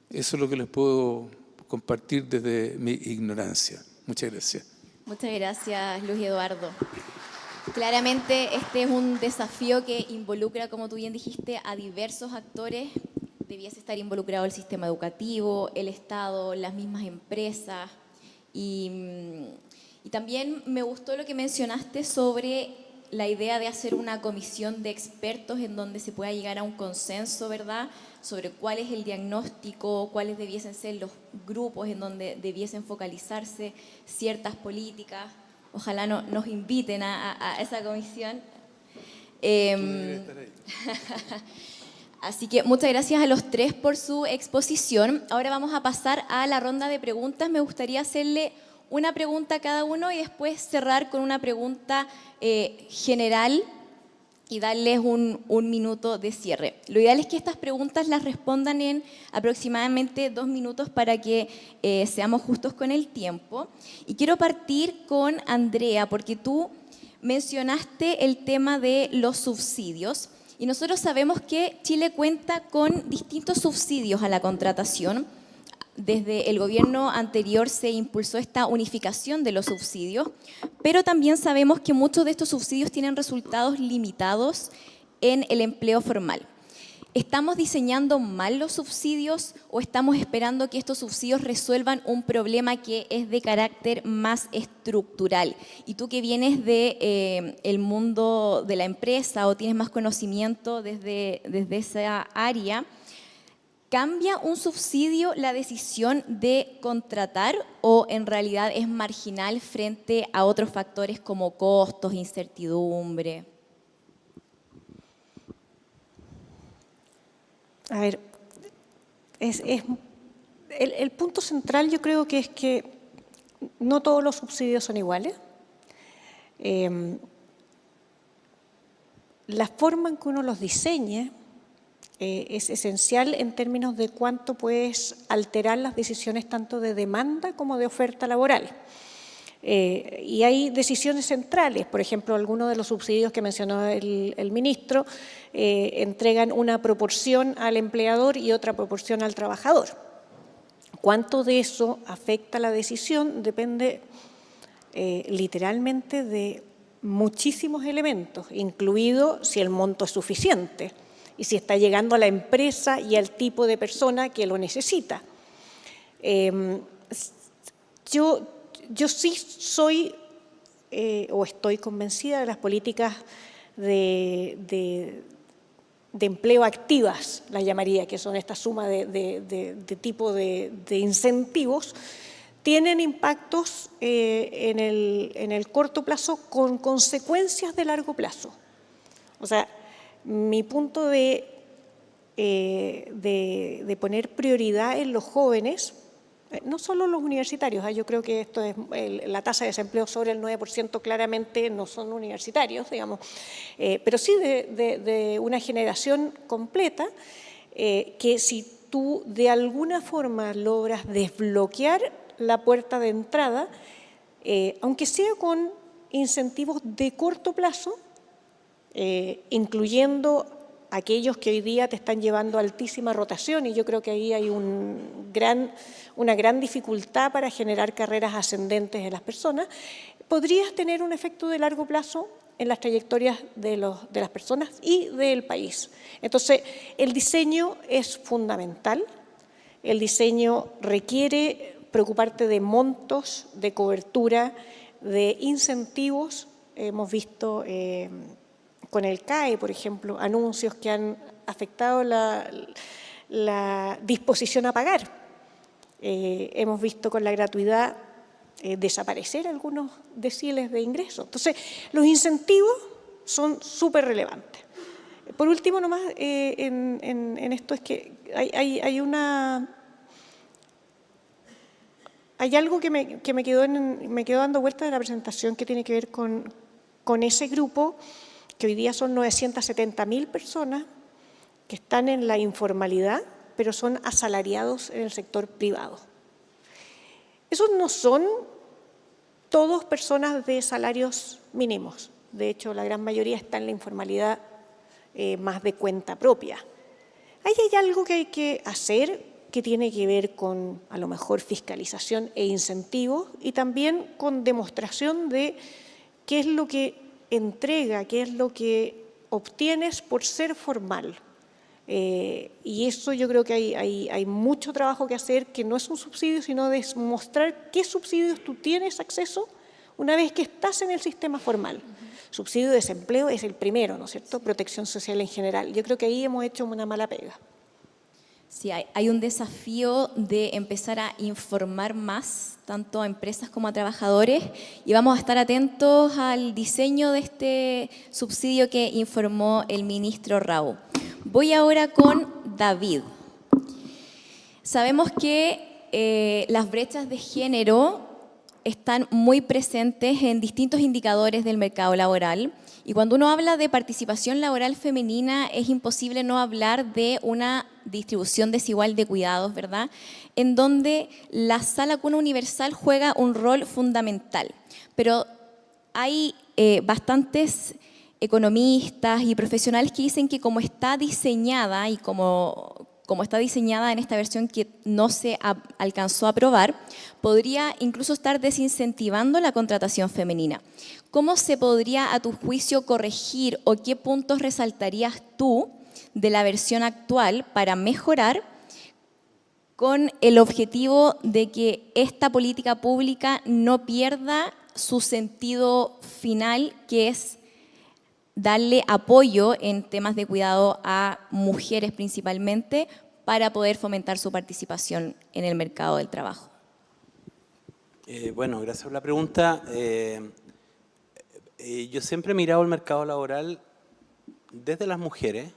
Eso es lo que les puedo compartir desde mi ignorancia. Muchas gracias. Muchas gracias, Luis Eduardo. Claramente este es un desafío que involucra, como tú bien dijiste, a diversos actores. Debiese estar involucrado el sistema educativo, el Estado, las mismas empresas. Y también me gustó lo que mencionaste sobre la idea de hacer una comisión de expertos en donde se pueda llegar a un consenso, ¿verdad?, sobre cuál es el diagnóstico, cuáles debiesen ser los grupos en donde debiesen focalizarse ciertas políticas. Ojalá nos inviten a esa comisión. Así que muchas gracias a los tres por su exposición. Ahora vamos a pasar a la ronda de preguntas. Me gustaría hacerle una pregunta a cada uno y después cerrar con una pregunta general y darles un minuto de cierre. Lo ideal es que estas preguntas las respondan en aproximadamente 2 minutos para que seamos justos con el tiempo. Y quiero partir con Andrea, porque tú mencionaste el tema de los subsidios y nosotros sabemos que Chile cuenta con distintos subsidios a la contratación. Desde el gobierno anterior se impulsó esta unificación de los subsidios, pero también sabemos que muchos de estos subsidios tienen resultados limitados en el empleo formal. ¿Estamos diseñando mal los subsidios o estamos esperando que estos subsidios resuelvan un problema que es de carácter más estructural? Y tú que vienes del mundo de la empresa o tienes más conocimiento desde esa área, ¿cambia un subsidio la decisión de contratar o en realidad es marginal frente a otros factores como costos, incertidumbre? A ver, el punto central yo creo que es que no todos los subsidios son iguales. La forma en que uno los diseñe es esencial en términos de cuánto puedes alterar las decisiones tanto de demanda como de oferta laboral. Y hay decisiones centrales, por ejemplo, algunos de los subsidios que mencionó el ministro entregan una proporción al empleador y otra proporción al trabajador. Cuánto de eso afecta la decisión depende literalmente de muchísimos elementos, incluido si el monto es suficiente y si está llegando a la empresa y al tipo de persona que lo necesita. Yo sí soy o estoy convencida de las políticas de empleo activas, las llamaría, que son esta suma de tipo de incentivos, tienen impactos en el corto plazo con consecuencias de largo plazo. O sea, mi punto de poner prioridad en los jóvenes, no solo los universitarios, yo creo que esto es la tasa de desempleo sobre el 9% claramente no son universitarios, digamos, pero sí de una generación completa que si tú de alguna forma logras desbloquear la puerta de entrada, aunque sea con incentivos de corto plazo, incluyendo aquellos que hoy día te están llevando a altísima rotación, y yo creo que ahí hay una gran dificultad para generar carreras ascendentes en las personas, podrías tener un efecto de largo plazo en las trayectorias de las personas y del país. Entonces, el diseño es fundamental, el diseño requiere preocuparte de montos, de cobertura, de incentivos. Hemos visto con el CAE, por ejemplo, anuncios que han afectado la disposición a pagar. Hemos visto con la gratuidad desaparecer algunos deciles de ingreso. Entonces, los incentivos son súper relevantes. Por último, nomás, en esto es que hay algo que me quedó dando vuelta de la presentación que tiene que ver con ese grupo, que hoy día son 970.000 personas que están en la informalidad, pero son asalariados en el sector privado. Esos no son todos personas de salarios mínimos. De hecho, la gran mayoría está en la informalidad más de cuenta propia. Ahí hay algo que hay que hacer que tiene que ver con, a lo mejor, fiscalización e incentivos y también con demostración de qué es lo que entrega, qué es lo que obtienes por ser formal. Y eso yo creo que hay mucho trabajo que hacer, que no es un subsidio, sino de mostrar qué subsidios tú tienes acceso una vez que estás en el sistema formal. Subsidio de desempleo es el primero, ¿no es cierto? Protección social en general. Yo creo que ahí hemos hecho una mala pega. Sí, hay un desafío de empezar a informar más, tanto a empresas como a trabajadores, y vamos a estar atentos al diseño de este subsidio que informó el ministro Rao. Voy ahora con David. Sabemos que las brechas de género están muy presentes en distintos indicadores del mercado laboral, y cuando uno habla de participación laboral femenina es imposible no hablar de una distribución desigual de cuidados, ¿verdad? En donde la sala cuna universal juega un rol fundamental. Pero hay bastantes economistas y profesionales que dicen que como está diseñada y como está diseñada en esta versión que no se alcanzó a aprobar, podría incluso estar desincentivando la contratación femenina. ¿Cómo se podría, a tu juicio, corregir o qué puntos resaltarías tú de la versión actual para mejorar con el objetivo de que esta política pública no pierda su sentido final, que es darle apoyo en temas de cuidado a mujeres principalmente para poder fomentar su participación en el mercado del trabajo? Bueno, gracias por la pregunta. Yo siempre he mirado el mercado laboral desde las mujeres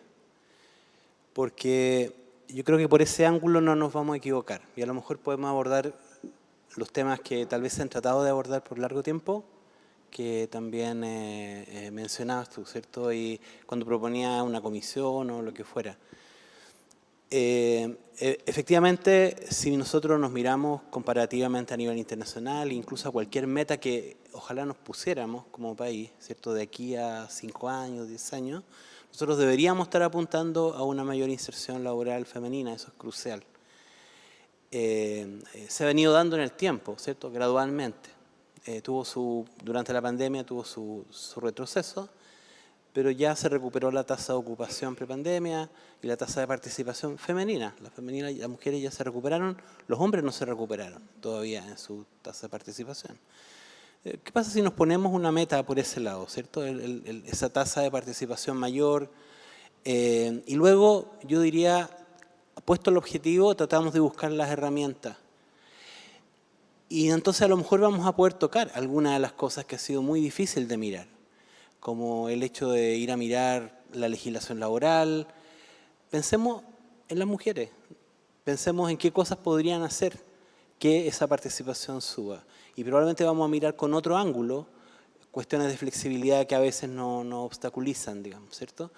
porque yo creo que por ese ángulo no nos vamos a equivocar y a lo mejor podemos abordar los temas que tal vez se han tratado de abordar por largo tiempo, que también mencionabas tú, ¿cierto? Y cuando proponía una comisión o lo que fuera. Efectivamente, si nosotros nos miramos comparativamente a nivel internacional, incluso a cualquier meta que ojalá nos pusiéramos como país, ¿cierto? De aquí a 5 años, 10 años, nosotros deberíamos estar apuntando a una mayor inserción laboral femenina, eso es crucial. Se ha venido dando en el tiempo, ¿cierto? Gradualmente. Durante la pandemia tuvo su retroceso, pero ya se recuperó la tasa de ocupación prepandemia y la tasa de participación femenina. Las mujeres ya se recuperaron, los hombres no se recuperaron todavía en su tasa de participación. ¿Qué pasa si nos ponemos una meta por ese lado, ¿cierto? Esa tasa de participación mayor. Y luego, yo diría, puesto el objetivo, tratamos de buscar las herramientas. Y entonces a lo mejor vamos a poder tocar algunas de las cosas que ha sido muy difícil de mirar, como el hecho de ir a mirar la legislación laboral. Pensemos en las mujeres, pensemos en qué cosas podrían hacer que esa participación suba. Y probablemente vamos a mirar con otro ángulo cuestiones de flexibilidad que a veces no obstaculizan, digamos, ¿cierto?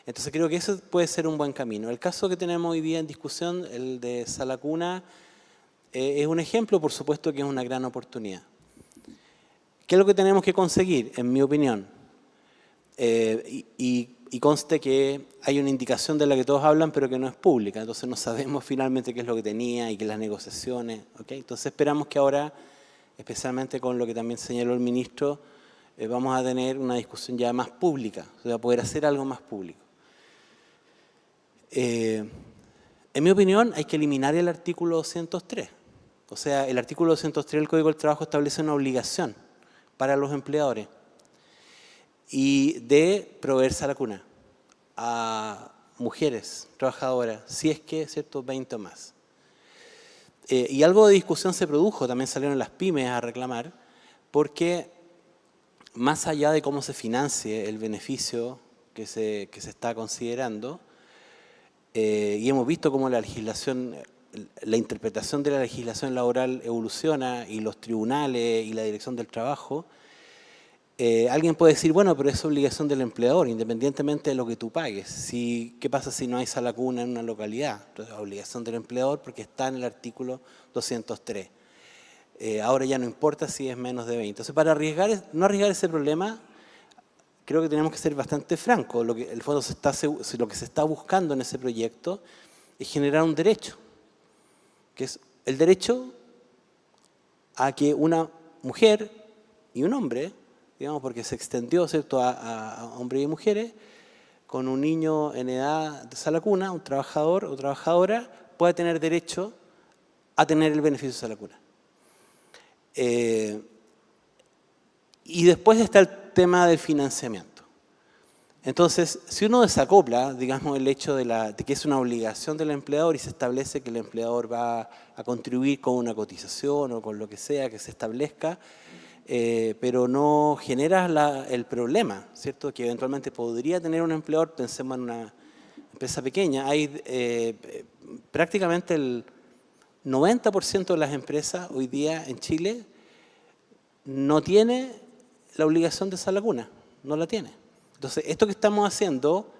Entonces creo que eso puede ser un buen camino. El caso que tenemos hoy día en discusión, el de Sala Cuna, es un ejemplo, por supuesto que es una gran oportunidad. ¿Qué es lo que tenemos que conseguir, en mi opinión? Y conste que hay una indicación de la que todos hablan, pero que no es pública, entonces no sabemos finalmente qué es lo que tenía y que las negociaciones, ¿okay? Entonces esperamos que ahora, especialmente con lo que también señaló el ministro, vamos a tener una discusión ya más pública, o sea, poder hacer algo más público. En mi opinión, hay que eliminar el artículo 203. O sea, el artículo 203 del Código del Trabajo establece una obligación para los empleadores y de proveer Sala Cuna a mujeres trabajadoras, si es que, ¿cierto?, 20 o más. Y algo de discusión se produjo, también salieron las pymes a reclamar, porque más allá de cómo se financie el beneficio que se está considerando, y hemos visto cómo la legislación, la interpretación de la legislación laboral evoluciona y los tribunales y la dirección del trabajo, alguien puede decir, bueno, pero es obligación del empleador, independientemente de lo que tú pagues. ¿Qué pasa si no hay Sala Cuna en una localidad? Entonces, obligación del empleador porque está en el artículo 203. Ahora ya no importa si es menos de 20. Entonces, para no arriesgar ese problema, creo que tenemos que ser bastante francos. Lo que se está buscando en ese proyecto es generar un derecho, que es el derecho a que una mujer y un hombre, digamos, porque se extendió, ¿cierto?, a hombres y mujeres, con un niño en edad de Sala Cuna, un trabajador o trabajadora, pueda tener derecho a tener el beneficio de Sala Cuna. Y después está el tema del financiamiento. Entonces, si uno desacopla, digamos, el hecho de que es una obligación del empleador y se establece que el empleador va a contribuir con una cotización o con lo que sea que se establezca, pero no genera el problema, ¿cierto?, que eventualmente podría tener un empleador. Pensemos en una empresa pequeña. Hay prácticamente el 90% de las empresas hoy día en Chile no tiene la obligación de Sala Cuna, no la tiene. Entonces, esto que estamos haciendo,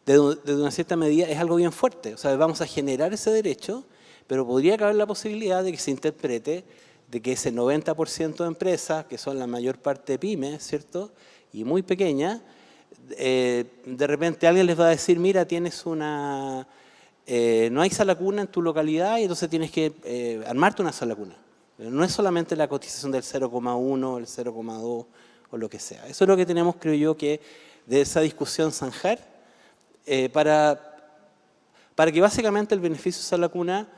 desde una cierta medida, es algo bien fuerte. O sea, vamos a generar ese derecho, pero podría caber la posibilidad de que se interprete de que ese 90% de empresas, que son la mayor parte de pymes, ¿cierto?, y muy pequeñas, de repente alguien les va a decir, mira, tienes no hay Sala Cuna en tu localidad y entonces tienes que armarte una Sala Cuna. No es solamente la cotización del 0,1, el 0,2 o lo que sea. Eso es lo que tenemos, creo yo, que de esa discusión zanjar para que básicamente el beneficio de Sala Cuna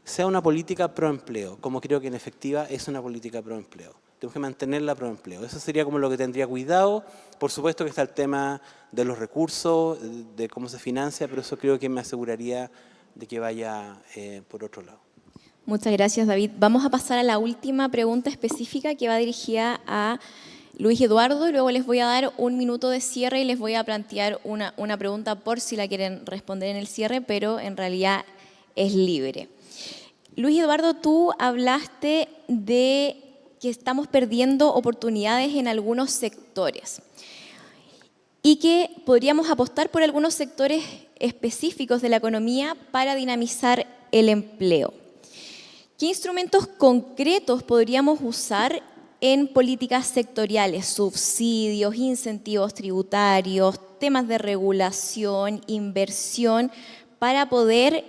sea una política pro empleo, como creo que en efectiva es una política pro empleo. Tenemos que mantenerla pro empleo. Eso sería como lo que tendría cuidado. Por supuesto que está el tema de los recursos, de cómo se financia, pero eso creo que me aseguraría de que vaya por otro lado. Muchas gracias, David. Vamos a pasar a la última pregunta específica que va dirigida a Luis Eduardo, y luego les voy a dar un minuto de cierre y les voy a plantear una pregunta por si la quieren responder en el cierre, pero en realidad es libre. Luis Eduardo, tú hablaste de que estamos perdiendo oportunidades en algunos sectores y que podríamos apostar por algunos sectores específicos de la economía para dinamizar el empleo. ¿Qué instrumentos concretos podríamos usar en políticas sectoriales, subsidios, incentivos tributarios, temas de regulación, inversión, para poder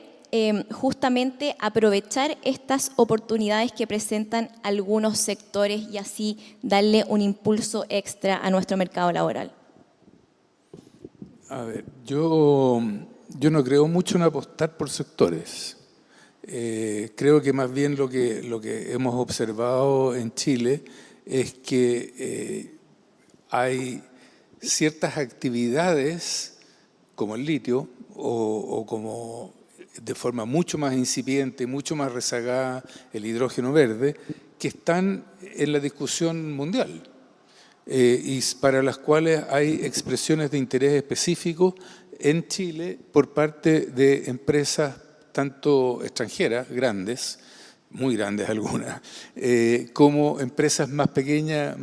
justamente aprovechar estas oportunidades que presentan algunos sectores y así darle un impulso extra a nuestro mercado laboral? A ver, yo no creo mucho en apostar por sectores. Creo que más bien lo que hemos observado en Chile es que hay ciertas actividades como el litio o como de forma mucho más incipiente, mucho más rezagada el hidrógeno verde, que están en la discusión mundial y para las cuales hay expresiones de interés específico en Chile por parte de empresas tanto extranjeras, grandes, muy grandes algunas, como empresas más pequeñas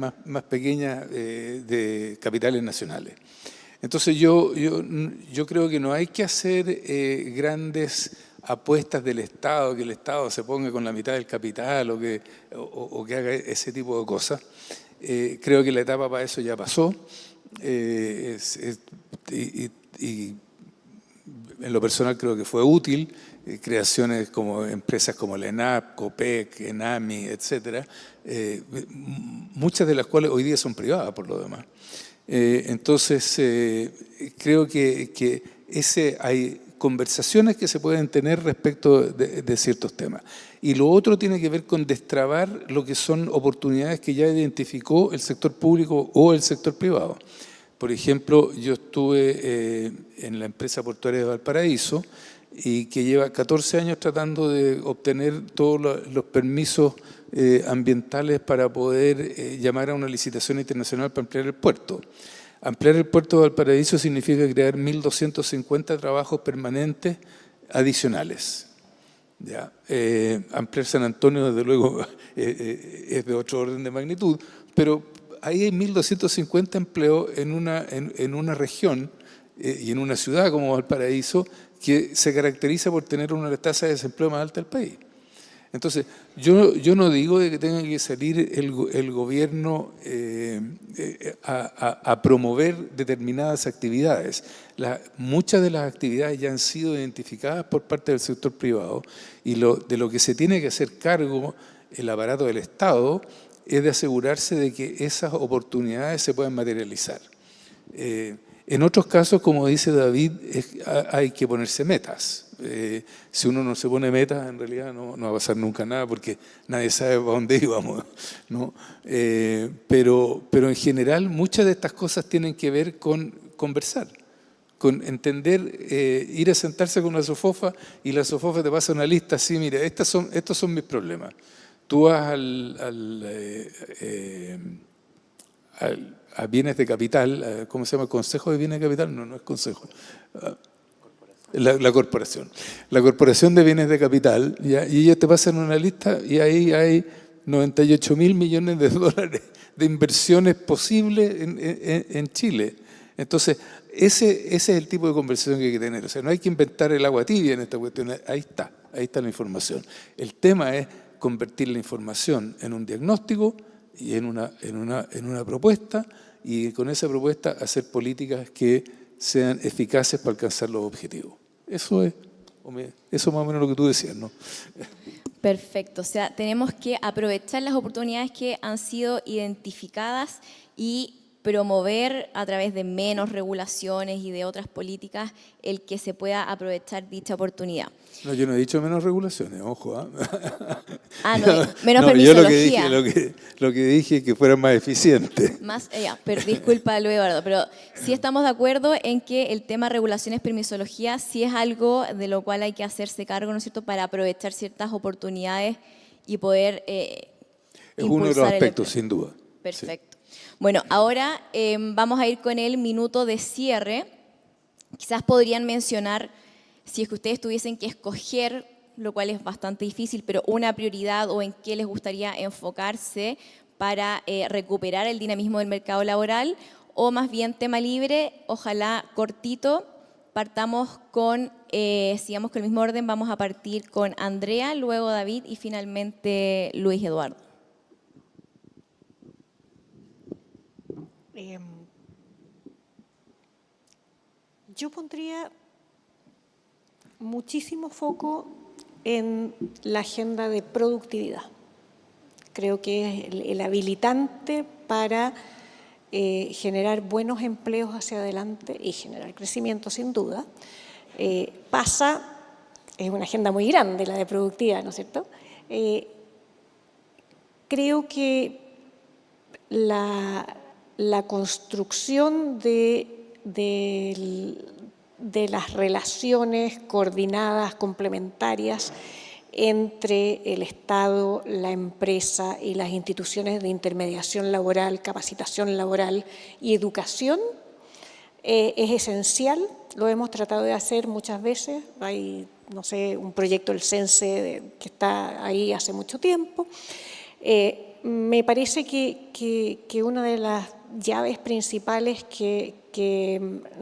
de capitales nacionales. Entonces yo creo que no hay que hacer grandes apuestas del Estado, que el Estado se ponga con la mitad del capital o que haga ese tipo de cosas. Creo que la etapa para eso ya pasó y en lo personal creo que fue útil. Creaciones como empresas como la ENAP, COPEC, ENAMI, etcétera, muchas de las cuales hoy día son privadas por lo demás. Entonces, creo que hay conversaciones que se pueden tener respecto de ciertos temas. Y lo otro tiene que ver con destrabar lo que son oportunidades que ya identificó el sector público o el sector privado. Por ejemplo, yo estuve en la empresa portuaria de Valparaíso y que lleva 14 años tratando de obtener todos los permisos ambientales para poder llamar a una licitación internacional para ampliar el puerto. Ampliar el puerto de Valparaíso significa crear 1.250 trabajos permanentes adicionales. ¿Ya? Ampliar San Antonio, desde luego, es de otro orden de magnitud, pero ahí hay 1.250 empleos en una región y en una ciudad como Valparaíso que se caracteriza por tener una tasa de desempleo más alta del país. Entonces, yo no digo de que tenga que salir el gobierno a promover determinadas actividades. Muchas de las actividades ya han sido identificadas por parte del sector privado y de lo que se tiene que hacer cargo el aparato del Estado es de asegurarse de que esas oportunidades se puedan materializar. En otros casos, como dice David, hay que ponerse metas. Si uno no se pone metas, en realidad no va a pasar nunca nada porque nadie sabe para dónde íbamos, ¿no? Pero en general muchas de estas cosas tienen que ver con conversar, con entender, ir a sentarse con una SOFOFA y la SOFOFA te pasa una lista así, mira, estos son mis problemas. Tú vas a bienes de capital, ¿cómo se llama? ¿Consejo de bienes de capital? No es consejo. La corporación. La corporación de bienes de capital, ¿ya? Y ellos te pasan una lista y ahí hay 98.000 millones de dólares de inversiones posibles en Chile. Entonces, ese es el tipo de conversación que hay que tener. O sea, no hay que inventar el agua tibia en esta cuestión. Ahí está la información. El tema es convertir la información en un diagnóstico y en una propuesta, y con esa propuesta hacer políticas que sean eficaces para alcanzar los objetivos. Eso es más o menos lo que tú decías, ¿no? Perfecto, o sea, tenemos que aprovechar las oportunidades que han sido identificadas y promover a través de menos regulaciones y de otras políticas el que se pueda aprovechar dicha oportunidad. No, yo no he dicho menos regulaciones, ojo. Menos permisología. Yo lo que dije es que fueran más eficientes. Pero disculpa, Luis Eduardo, pero sí estamos de acuerdo en que el tema regulaciones, permisología, sí es algo de lo cual hay que hacerse cargo, ¿no es cierto?, para aprovechar ciertas oportunidades y poder es uno de los aspectos, sin duda. Perfecto. Sí. Bueno, ahora vamos a ir con el minuto de cierre. Quizás podrían mencionar, si es que ustedes tuviesen que escoger, lo cual es bastante difícil, pero una prioridad o en qué les gustaría enfocarse para recuperar el dinamismo del mercado laboral, o más bien tema libre, ojalá cortito. Partamos con, sigamos con el mismo orden, vamos a partir con Andrea, luego David y finalmente Luis Eduardo. Yo pondría muchísimo foco en la agenda de productividad. Creo que es el habilitante para generar buenos empleos hacia adelante y generar crecimiento, sin duda. Es una agenda muy grande la de productividad, ¿no es cierto? Creo que la construcción de las relaciones coordinadas, complementarias, entre el Estado, la empresa y las instituciones de intermediación laboral, capacitación laboral y educación es esencial. Lo hemos tratado de hacer muchas veces. Hay, no sé, un proyecto del CENSE que está ahí hace mucho tiempo. Me parece que una de las llaves principales que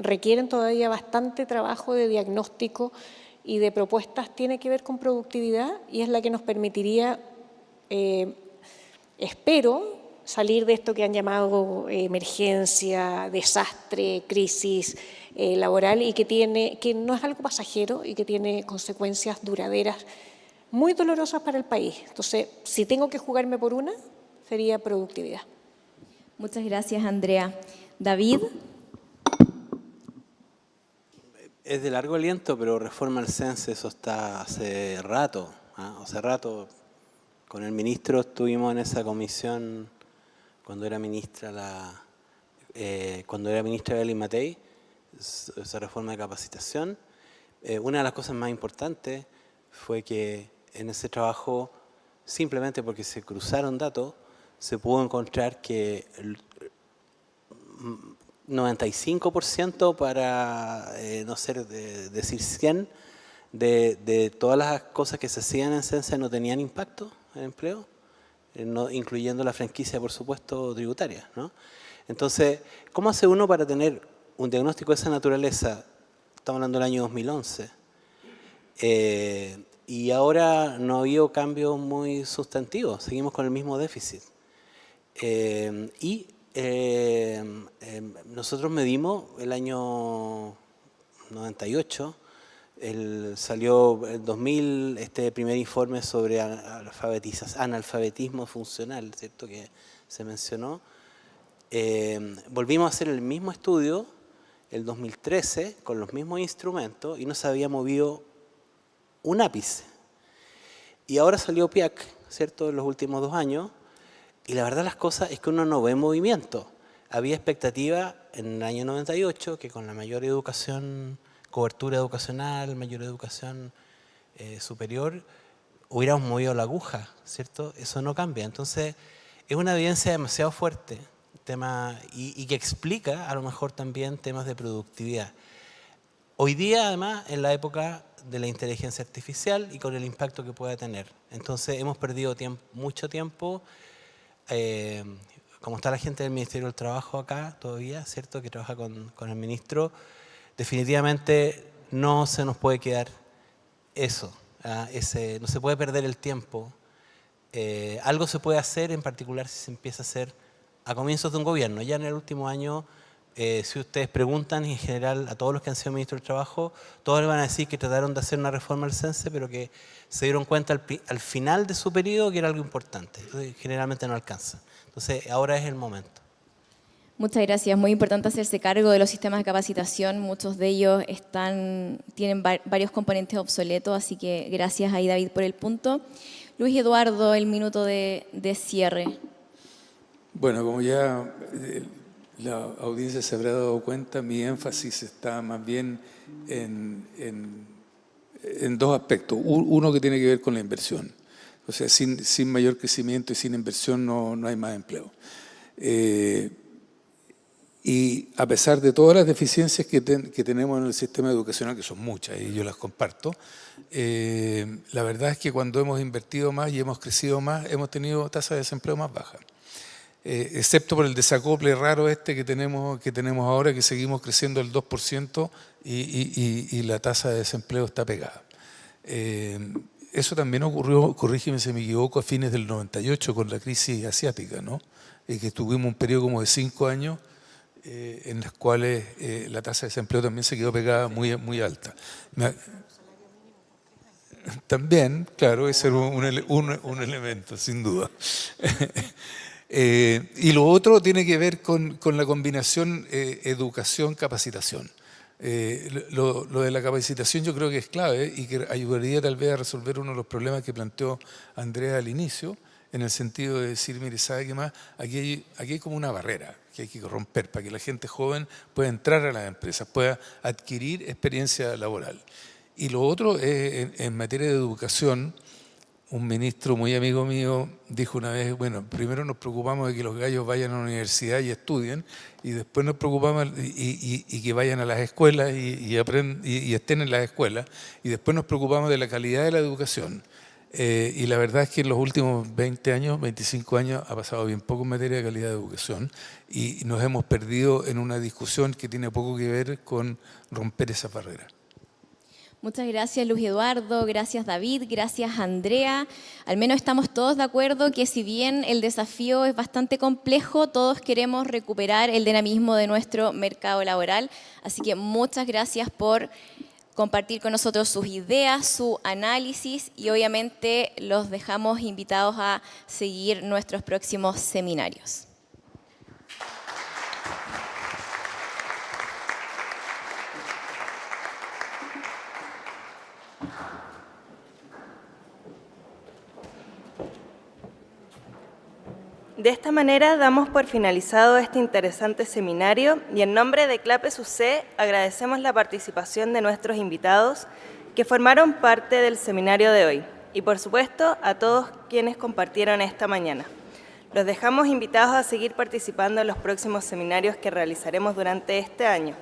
requieren todavía bastante trabajo de diagnóstico y de propuestas tiene que ver con productividad, y es la que nos permitiría, espero, salir de esto que han llamado emergencia, desastre, crisis laboral, y que no es algo pasajero y que tiene consecuencias duraderas muy dolorosas para el país. Entonces, si tengo que jugarme por una, sería productividad. Muchas gracias, Andrea. David. Es de largo aliento, pero reforma al CENSE, eso está hace rato. Hace rato, con el ministro estuvimos en esa comisión cuando era ministra Belén Matei, esa reforma de capacitación. Una de las cosas más importantes fue que en ese trabajo, simplemente porque se cruzaron datos, se pudo encontrar que 95%, para no ser decir 100%, de todas las cosas que se hacían en CENSE no tenían impacto en empleo, incluyendo la franquicia, por supuesto, tributaria, ¿no? Entonces, ¿cómo hace uno para tener un diagnóstico de esa naturaleza? Estamos hablando del año 2011. Y ahora no ha habido cambios muy sustantivos, seguimos con el mismo déficit. Nosotros medimos el año 98, salió en 2000 este primer informe sobre analfabetismo funcional, ¿cierto?, que se mencionó. Volvimos a hacer el mismo estudio el 2013 con los mismos instrumentos y no se había movido un ápice. Y ahora salió PIAC, ¿cierto?, en los últimos 2 años, y la verdad las cosas es que uno no ve movimiento. Había expectativa en el año 98 que con la mayor educación, cobertura educacional, mayor educación superior, hubiéramos movido la aguja, ¿cierto? Eso no cambia. Entonces, es una evidencia demasiado fuerte y que explica a lo mejor también temas de productividad. Hoy día, además, en la época de la inteligencia artificial y con el impacto que pueda tener. Entonces, hemos perdido mucho tiempo. Como está la gente del Ministerio del Trabajo acá todavía, ¿cierto?, que trabaja con el ministro, definitivamente no se nos puede quedar eso, no se puede perder el tiempo. Algo se puede hacer, en particular si se empieza a hacer a comienzos de un gobierno. Ya en el último año, si ustedes preguntan en general a todos los que han sido ministros del Trabajo, todos les van a decir que trataron de hacer una reforma al CENSE, pero que se dieron cuenta al final de su periodo que era algo importante. Entonces, generalmente no alcanza. Entonces, ahora es el momento. Muchas gracias. Muy importante hacerse cargo de los sistemas de capacitación. Muchos de ellos tienen varios componentes obsoletos, así que gracias ahí, David, por el punto. Luis Eduardo, el minuto de cierre. Bueno, como ya la audiencia se habrá dado cuenta, mi énfasis está más bien en 2 aspectos. Uno que tiene que ver con la inversión. O sea, sin mayor crecimiento y sin inversión no hay más empleo. Y a pesar de todas las deficiencias que tenemos en el sistema educacional, que son muchas y yo las comparto, la verdad es que cuando hemos invertido más y hemos crecido más, hemos tenido tasas de desempleo más bajas. Excepto por el desacople raro que tenemos ahora, que seguimos creciendo el 2% y la tasa de desempleo está pegada. Eso también ocurrió, corrígeme si me equivoco, a fines del 98 con la crisis asiática, ¿no? Que tuvimos un periodo como de 5 años en las cuales la tasa de desempleo también se quedó pegada muy alta. También, claro, ese era un elemento, sin duda. Y lo otro tiene que ver con la combinación educación-capacitación. Lo de la capacitación yo creo que es clave y que ayudaría tal vez a resolver uno de los problemas que planteó Andrea al inicio, en el sentido de decir, mire, ¿sabe qué más? Aquí hay como una barrera que hay que romper para que la gente joven pueda entrar a las empresas, pueda adquirir experiencia laboral. Y lo otro, en materia de educación, un ministro muy amigo mío dijo una vez, bueno, primero nos preocupamos de que los gallos vayan a la universidad y estudien, y después nos preocupamos y que vayan a las escuelas y estén en las escuelas, y después nos preocupamos de la calidad de la educación. Y la verdad es que en los últimos 20 años, 25 años, ha pasado bien poco en materia de calidad de educación y nos hemos perdido en una discusión que tiene poco que ver con romper esa barrera. Muchas gracias, Luis Eduardo, gracias, David, gracias, Andrea. Al menos estamos todos de acuerdo que si bien el desafío es bastante complejo, todos queremos recuperar el dinamismo de nuestro mercado laboral. Así que muchas gracias por compartir con nosotros sus ideas, su análisis y obviamente los dejamos invitados a seguir nuestros próximos seminarios. De esta manera damos por finalizado este interesante seminario y en nombre de CLAPES UC agradecemos la participación de nuestros invitados que formaron parte del seminario de hoy y por supuesto a todos quienes compartieron esta mañana. Los dejamos invitados a seguir participando en los próximos seminarios que realizaremos durante este año.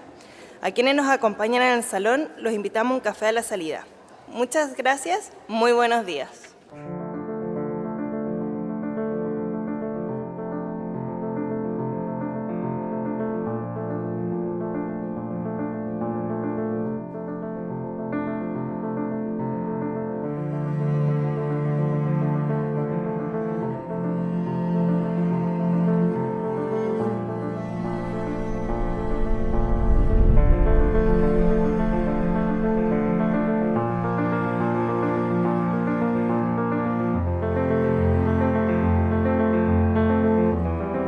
A quienes nos acompañan en el salón los invitamos a un café a la salida. Muchas gracias, muy buenos días.